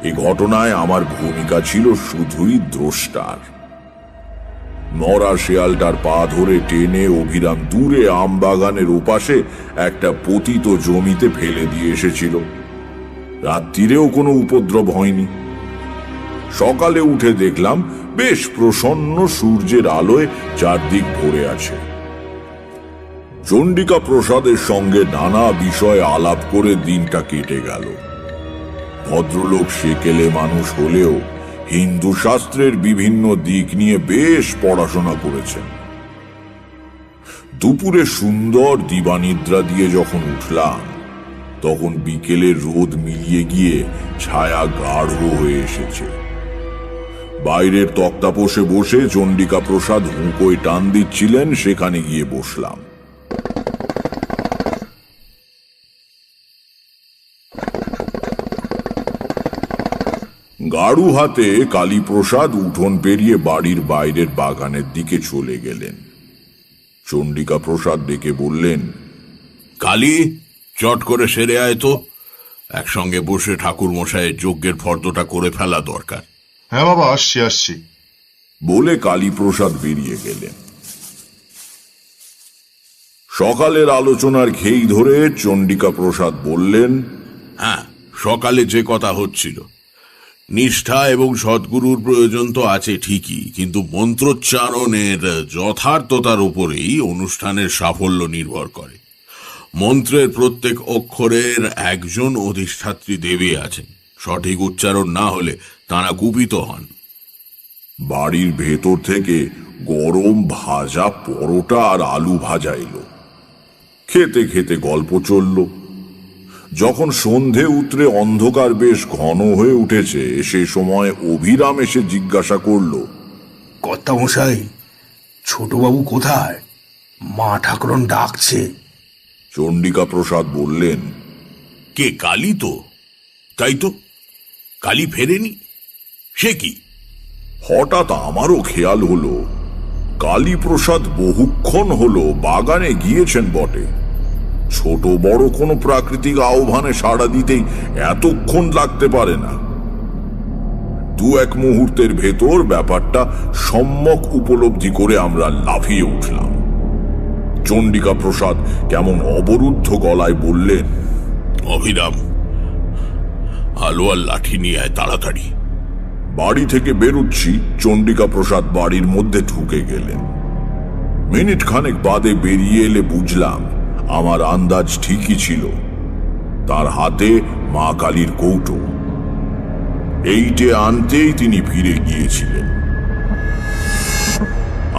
এই ঘটনায় আমার ভূমিকা ছিল শুধুই দ্রষ্টার। মরা শেয়ালটার পা ধরে টেনে অভিরাম দূরে আমবাগানের ওপাশে একটা পতিত জমিতে ফেলে দিয়ে এসেছিল। রাত্রিরেও কোনো উপদ্রব হয়নি। সকালে উঠে দেখলাম বেশ প্রসন্ন সূর্যের আলোয় চারদিক ভরে আছে। চণ্ডিকা প্রসাদের সঙ্গে নানা বিষয়ে আলাপ করে দিনটা কেটে গেল। ভদ্রলোক সেকেলে মানুষ হলেও হিন্দু শাস্ত্রের বিভিন্ন দিক নিয়ে বেশ পড়াশোনা করেছেন। দুপুরে সুন্দর দিবানিদ্রা দিয়ে যখন উঠলাম, তখন বিকেলের রোদ মিলিয়ে গিয়ে ছায়া গাঢ় হয়ে এসেছে। বাইরের তক্তাপোষে বসে চণ্ডিকা প্রসাদ হুঁকোয় টান দিচ্ছিলেন, সেখানে গিয়ে বসলাম। গাড়ু হাতে কালীপ্রসাদ উঠোন পেরিয়ে বাড়ির বাইরের বাগানের দিকে চলে গেলেন। চণ্ডিকা প্রসাদ ডেকে বললেন, কালী, চট করে সেরে আয় তো। একসঙ্গে বসে ঠাকুর মশাইয়ের যজ্ঞের ফর্দটা করে ফেলা দরকার। হ্যাঁ বাবা, আসছি আসছি বলে কালীপ্রসাদ বেরিয়ে গেলেন। সকালের আলোচনার ঘেই ধরে চণ্ডিকা প্রসাদ বললেন, হ্যাঁ, সকালে যে কথা হচ্ছিল, নিষ্ঠা এবং সদ্গুরুর প্রয়োজন তো আছে ঠিকই, কিন্তু মন্ত্রোচ্চারণের যথার্থতার উপরেই অনুষ্ঠানের সাফল্য নির্ভর করে। মন্ত্রের প্রত্যেক অক্ষরের একজন অধিষ্ঠাত্রী দেবী আছেন। সঠিক উচ্চারণ না হলে তাঁরা কুপিত হন। বাড়ির ভেতর থেকে গরম ভাজা পরোটা আর আলু ভাজা এলো। খেতে খেতে গল্প চলল। যখন সন্ধে উতরে অন্ধকার বেশ ঘন হয়ে উঠেছে, সে সময় অভিরাম এসে জিজ্ঞাসা করল, কর্তামশাই, ছোটবাবু কোথায়? মা ঠাকুরন ডাকছে। চণ্ডিকা প্রসাদ বললেন, কে? কালী তো? তাই তো, কালী ফেরেনি? সে কি? হঠাৎ আমারও খেয়াল হলো, কালীপ্রসাদ বহুক্ষণ হলো বাগানে গিয়েছেন বটে। ছোট বড় কোনো প্রাকৃতিক আহ্বানে সাড়া দিতেই এতক্ষণ লাগতে পারে না। দু এক মুহূর্তের ভেতর ব্যাপারটা সম্যক উপলব্ধি করে আমরা লাফিয়ে উঠলাম। চণ্ডিকা প্রসাদ কেমন অবরুদ্ধ গলায় বললেন, অভিরাম, আলো আর লাঠি নিয়ে আয় তাড়াতাড়ি। বাড়ি থেকে বেরুচ্ছি, চণ্ডিকা প্রসাদ বাড়ির মধ্যে ঢুকে গেলেন। মিনিট খানেক বাদে বেরিয়ে এলে বুঝলাম আমার আন্দাজ ঠিকই ছিল। তার হাতে মা কালীর কৌটো। এইটে আনতেই তিনি ফিরে গিয়েছিলেন।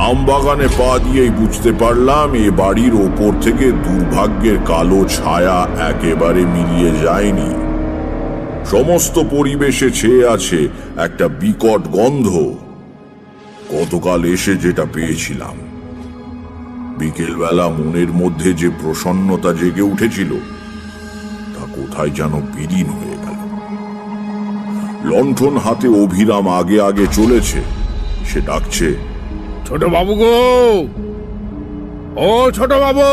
আমবাগানে পা দিয়েই বুঝতে পারলাম এ বাড়ির ওপর থেকে দুর্ভাগ্যের কালো ছায়া একেবারে মিলিয়ে যায়নি। সমস্ত পরিবেশে ছেয়ে আছে একটা বিকট গন্ধ। গতকাল এসে যেটা পেয়েছিলাম, বিকেলবেলা মনের মধ্যে যে প্রসন্নতা জেগে উঠেছিল, তা কোথায় যেন বিলীন হয়ে গেল। লণ্ঠন হাতে অভিরাম আগে আগে চলেছে। সে ডাকছে, ছোট বাবু গো, ও ছোট বাবু।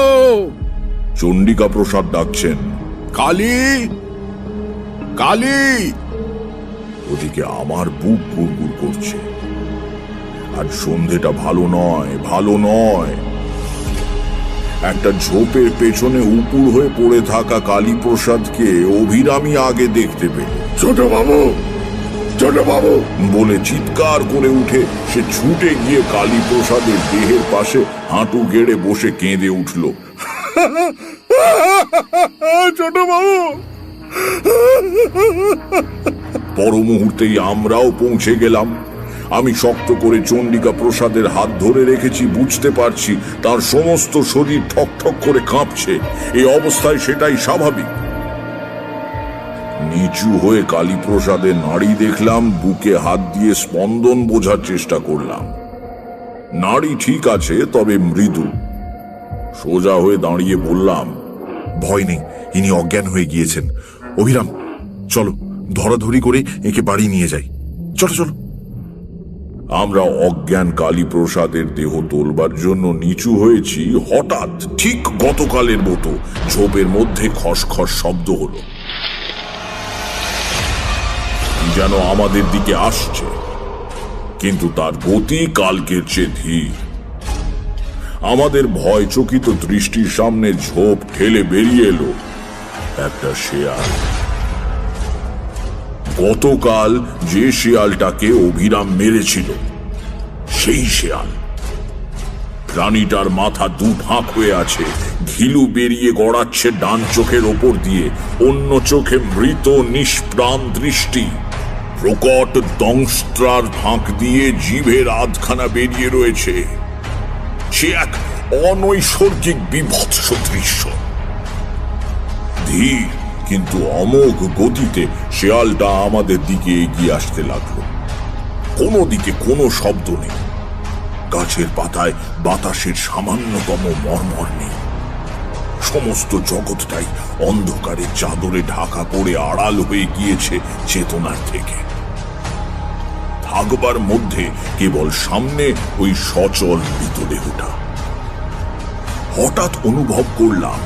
চণ্ডিকা প্রসাদ ডাকছেন, কালী, কালী। ওদিকে আমার বুক গুড়গুড় করছে। আর সন্ধেটা ভালো নয়, ভালো নয়। একটা ঝোপের পেছনে উপুড় হয়ে পড়ে থাকা কালীপ্রসাদকে অভিরামী আগে দেখতে পেল। ছোট বাবু, ছোট বাবু বলে চিৎকার করে উঠে সে ছুটে গিয়ে কালীপ্রসাদের দেহের পাশে হাঁটু গেড়ে বসে কেঁদে উঠল। ছোট বাবু। পর মুহূর্তেই আমরাও পৌঁছে গেলাম। আমি শক্ত করে চণ্ডিকা প্রসাদের হাত ধরে রেখেছি। বুঝতে পারছি তার সমস্ত শরীর ঠকঠক করে কাঁপছে। এই অবস্থায় সেটাই স্বাভাবিক। নিচু হয়ে কালীপ্রসাদের নাড়ি দেখলাম, বুকে হাত দিয়ে স্পন্দন বোঝার চেষ্টা করলাম। নাড়ি ঠিক আছে, তবে মৃদু। সোজা হয়ে দাঁড়িয়ে বললাম, ভয় নেই, ইনি অজ্ঞান হয়ে গিয়েছেন। অভিরাম, চলো ধরাধরি করে একে বাড়ি নিয়ে যাই। চলো চলো। আমরা অজ্ঞান কালীপ্রসাদের দেহ তোলবার জন্য নিচু হয়েছি, হঠাৎ ঠিক গতকালের মতো ঝোপের মধ্যে খসখস শব্দ হলো। যেন আমাদের দিকে আসছে, কিন্তু তার গতি কালকের চেয়ে ধীর। আমাদের ভয়চকিত দৃষ্টির সামনে ঝোপ ঠেলে বেরিয়ে এলো একটা শেয়াল। গতকাল যে শেয়ালটাকে অভিরাম মেরেছিল সেই শেয়াল। প্রাণীটার মাথা দু ফাঁক হয়ে আছে, ঘিলু বেরিয়ে গড়াচ্ছে ডান চোখের ওপর দিয়ে, অন্য চোখে মৃত নিষ্প্রাণ দৃষ্টি। প্রকট দংস্ত্রার ফাঁক দিয়ে জিভের আধখানা বেরিয়ে রয়েছে। সে এক অনৈসর্গিক বিভৎস দৃশ্য। ধীর কিন্তু অমোঘ গতিতে শেয়ালটা আমাদের দিকে এগিয়ে আসতে লাগলো। কোনো দিকে কোনো শব্দ নেই, গাছের পাতায় বাতাসের সামান্যতম মর্মর নেই। সমস্ত জগৎটাই অন্ধকারের চাদরে ঢাকা পড়ে আড়াল হয়ে গিয়েছে চেতনার থেকে। থাকবার মধ্যে কেবল সামনে ওই সচল মৃতদেহটা। হঠাৎ অনুভব করলাম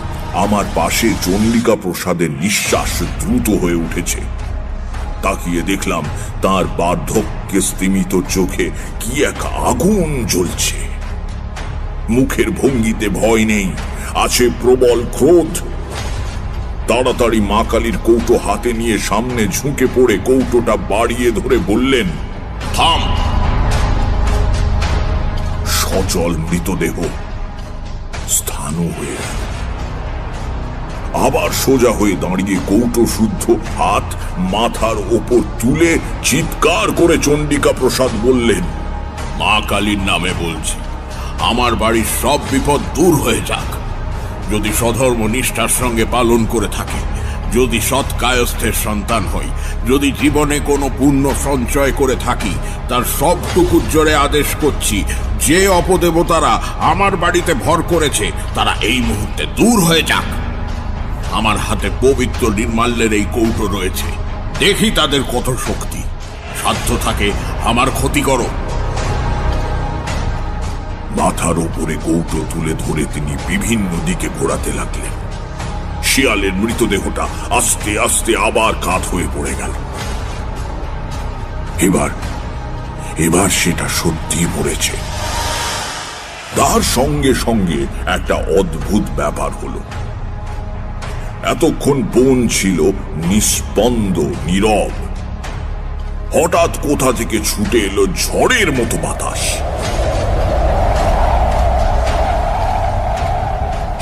আমার পাশে চন্ডিকা প্রসাদের নিঃশ্বাস দ্রুত হয়ে উঠেছে। তাকিয়ে দেখলাম তার বার্ধক্যে স্তিমিত চোখে কি এক আগুন জ্বলছে। মুখের ভঙ্গিতে ভয় নেই, আছে প্রবল ক্রোধ। তাড়াতাড়ি মা কালীর কৌটো হাতে নিয়ে সামনে ঝুঁকে পড়ে কৌটোটা বাড়িয়ে ধরে বললেন, থাম। সচল মৃতদেহ স্থানু হয়ে গেল। আবার সোজা হয়ে দাঁড়িয়ে কৌটো শুদ্ধ হাত মাথার ওপর তুলে চিৎকার করে চন্ডিকা প্রসাদ বললেন, মা কালীর নামে বলছি, আমার বাড়ির সব বিপদ দূর হয়ে যাক। যদি সধর্ম নিষ্ঠার সঙ্গে পালন করে থাকে, যদি সৎ কায়স্থের সন্তান হই, যদি জীবনে কোনো পুণ্য সঞ্চয় করে থাকি, তার সবটুকুর জোরে আদেশ করছি, যে অপদেবতারা আমার বাড়িতে ভর করেছে তারা এই মুহূর্তে দূর হয়ে যাক। আমার হাতে পবিত্র নির্মাল্যের এই কৌটো রয়েছে, দেখি তাদের কত শক্তি। সাধ্য থাকে আমার ক্ষতি করো। মাথার উপরে কৌটো তুলে ধরে তিনি বিভিন্ন দিকে ঘোরাতে লাগলেন। শিয়ালের মৃতদেহটা আস্তে আস্তে আবার কাত হয়ে পড়ে গেল। এবার সেটা সত্যি পড়েছে। তার সঙ্গে সঙ্গে একটা অদ্ভুত ব্যাপার হলো। এতক্ষণ বন ছিল নিস্পন্দ, নীরব। হঠাৎ কোথা থেকে ছুটে এলো ঝড়ের মতো বাতাস।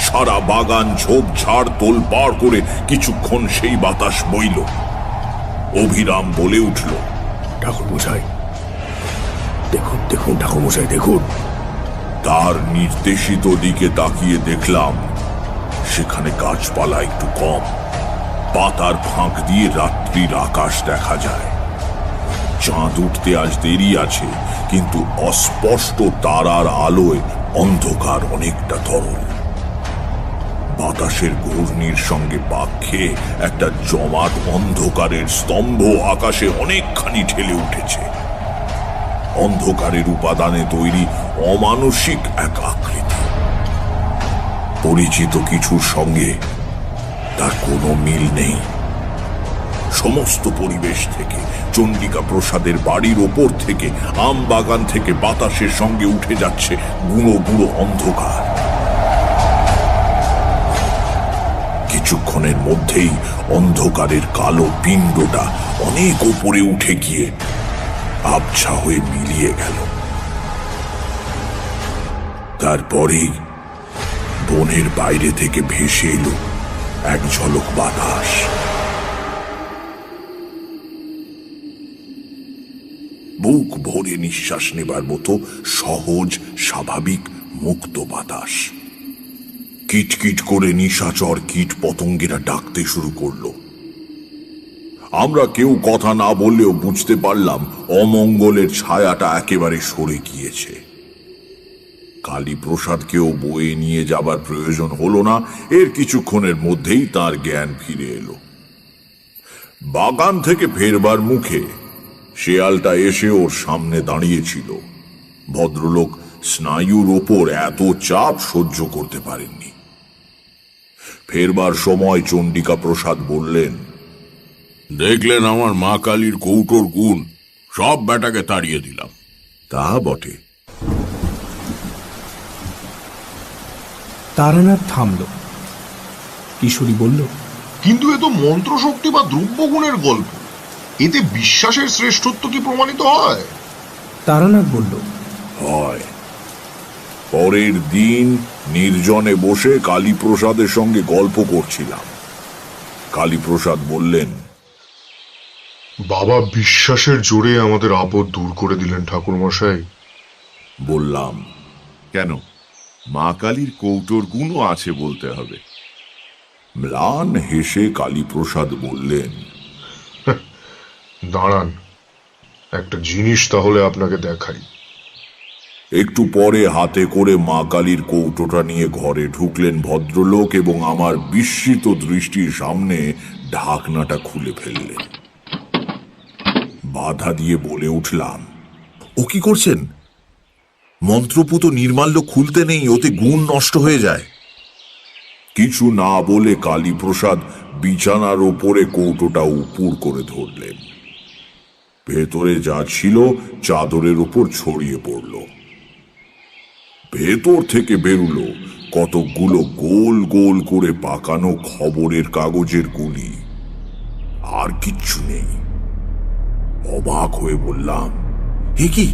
সারা বাগান ঝোপঝাড় তোলপাড় করে কিছুক্ষণ সেই বাতাস বইল। অভিরাম বলে উঠল, ঠাকুর মশাই দেখুন, দেখুন ঠাকুর মশাই দেখুন। তার নির্দেশিত দিকে তাকিয়ে দেখলাম সেখানে গাছপালা একটু কম, পাতার ফাঁক দিয়ে রাত্রির আকাশ দেখা যায়। চাঁদ উঠতে আজ দেরি আছে, কিন্তু অস্পষ্ট তারার আলোয় অন্ধকার অনেকটা তরল। বাতাসের ঘূর্ণির সঙ্গে পাক খেয়ে একটা জমাট অন্ধকারের স্তম্ভ আকাশে অনেকখানি ঠেলে উঠেছে। অন্ধকারের উপাদানে তৈরি অমানসিক এক আকৃতি। পরিচিত কিছুর সঙ্গে তার কোনো মিল নেই। সমস্ত পরিবেশ থেকে, চন্ডিকা প্রসাদের বাড়ির ওপর থেকে, আম বাগান থেকে বাতাসের সঙ্গে উঠে যাচ্ছে গুঁড়ো গুঁড়ো অন্ধকার। কিছুক্ষণের মধ্যেই অন্ধকারের কালো পিণ্ডটা অনেক উপরে উঠে গিয়ে আবছা হয়ে মিলিয়ে গেল। তারপরেই বনের বাইরে থেকে ভেসে এলো এক ঝলক বাতাস। বুক ভরে নিঃশ্বাস নেবার মতো সহজ, স্বাভাবিক, মুক্ত বাতাস। কিটকিট করে নিশাচর কীট পতঙ্গেরা ডাকতে শুরু করলো। আমরা কেউ কথা না বললেও বুঝতে পারলাম অমঙ্গলের ছায়াটা একেবারে সরে গিয়েছে। কালীপ্রসাদকেও বয়ে নিয়ে যাবার প্রয়োজন হলো না। এর কিছুক্ষণের মধ্যেই তার জ্ঞান ফিরে এলো। বাগান থেকে ফেরবার মুখে শেয়ালটা এসে ওর সামনে দাঁড়িয়েছিল। ভদ্রলোক স্নায়ুর ওপর এত চাপ সহ্য করতে পারেননি। ফেরবার সময় চণ্ডিকা প্রসাদ বললেন, দেখলেন আমার মা কালীর কৌটোর গুণ, সব বেটাকে তাড়িয়ে দিলাম। তা বটে। তারানাথ থামল। কিশোরী বলল, কিন্তু এ তো মন্ত্রশক্তি বা দ্রব্যগুণের গল্প, এতে বিশ্বাসের শ্রেষ্ঠত্ব কি প্রমাণিত হয়? তারানাথ বলল, হয়। পরের দিন নির্জনে বসে কালীপ্রসাদের সঙ্গে গল্প করছিলাম। কালীপ্রসাদ বললেন, বাবা বিশ্বাসের জোরে আমাদের আপদ দূর করে দিলেন ঠাকুরমশাই। বললাম, কেন, মা কালীর কৌটোর গুণও আছে বলতে হবে। ম্লান হেসে কালীপ্রসাদ বললেন, দাঁড়ান, একটা জিনিস তাহলে আপনাকে দেখাই। একটু পরে হাতে করে মা কালীর কৌটোটা নিয়ে ঘরে ঢুকলেন ভদ্রলোক এবং আমার বিস্মিত দৃষ্টির সামনে ঢাকনাটা খুলে ফেললেন। বাধা দিয়ে বলে উঠলাম, ও কি করছেন? মন্ত্রপুত নির্মাল্য খুলতে নেই, ওতে গুণ নষ্ট হয়ে যায়। কিছু না বলে কালীপ্রসাদ বিছানার ওপরে কৌটোটা উপুর করে ধরলেন। ভেতরে যা ছিল চাদরের উপর ছড়িয়ে পড়ল। ভেতর থেকে বেরুলো কতকগুলো গোল গোল করে পাকানো খবরের কাগজের গুলি। আর কিচ্ছু নেই। অবাক হয়ে বললাম, এ কি,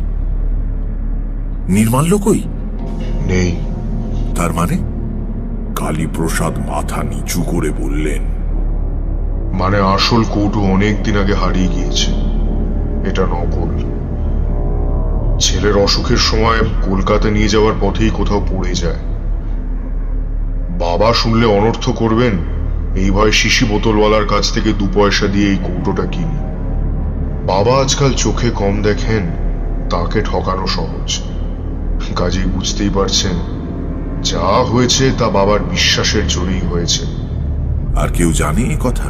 নির্মাল্য কই? নেই। তার মানে? কালীপ্রসাদ মাথা নিচু করে বললেন, মানে আসল কৌটো অনেক দিন আগে হারিয়ে গিয়েছে, এটা নকল। ছেলের অসুখের সময় কলকাতা নিয়ে যাওয়ার পথেই কোথাও পড়ে যায়। বাবা শুনলে অনর্থ করবেন, এই ভয়ে শিশি বোতলওয়ালার কাছ থেকে 2 পয়সা দিয়ে এই কৌটোটা কিনি। বাবা আজকাল চোখে কম দেখেন, তাকে ঠকানো সহজ। কাজেই বুঝতেই পারছেন, যা হয়েছে তা বাবার বিশ্বাসের জোরেই হয়েছে। আর কেউ জানে এ কথা?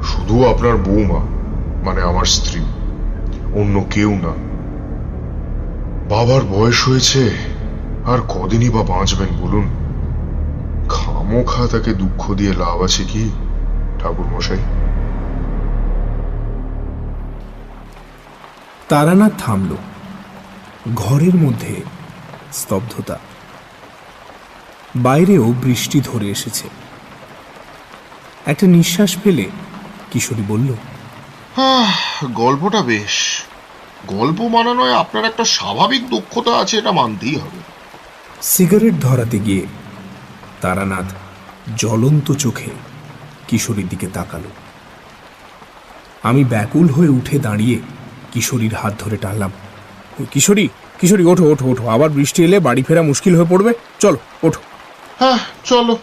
শুধু আপনার বৌমা, মানে আমার স্ত্রী, অন্য কেউ না। বাবার বয়স হয়েছে, আর কদিনই বা বাঁচবেন বলুন? খামোখা তাকে দুঃখ দিয়ে লাভ আছে কি ঠাকুর মশাই? তারানাথ থামল। ঘরের মধ্যে স্তব্ধতা। বাইরেও বৃষ্টি ধরে এসেছে। একটা নিঃশ্বাস ফেলে কিশোরী বলল, গল্পটা বেশ। গল্প বানানোয় আপনার একটা স্বাভাবিক দক্ষতা আছে, এটা মানতেই হবে। সিগারেট ধরাতে গিয়ে তারানাথ জ্বলন্ত চোখে কিশোরীর দিকে তাকালো। আমি ব্যাকুল হয়ে উঠে দাঁড়িয়ে কিশোরীর হাত ধরে টানলাম। কিশোরী, কিশোরী, ওঠো ওঠো ওঠো, আবার বৃষ্টি এলে বাড়ি ফেরা মুশকিল হয়ে পড়বে। চলো ওঠো। হ্যাঁ চলো।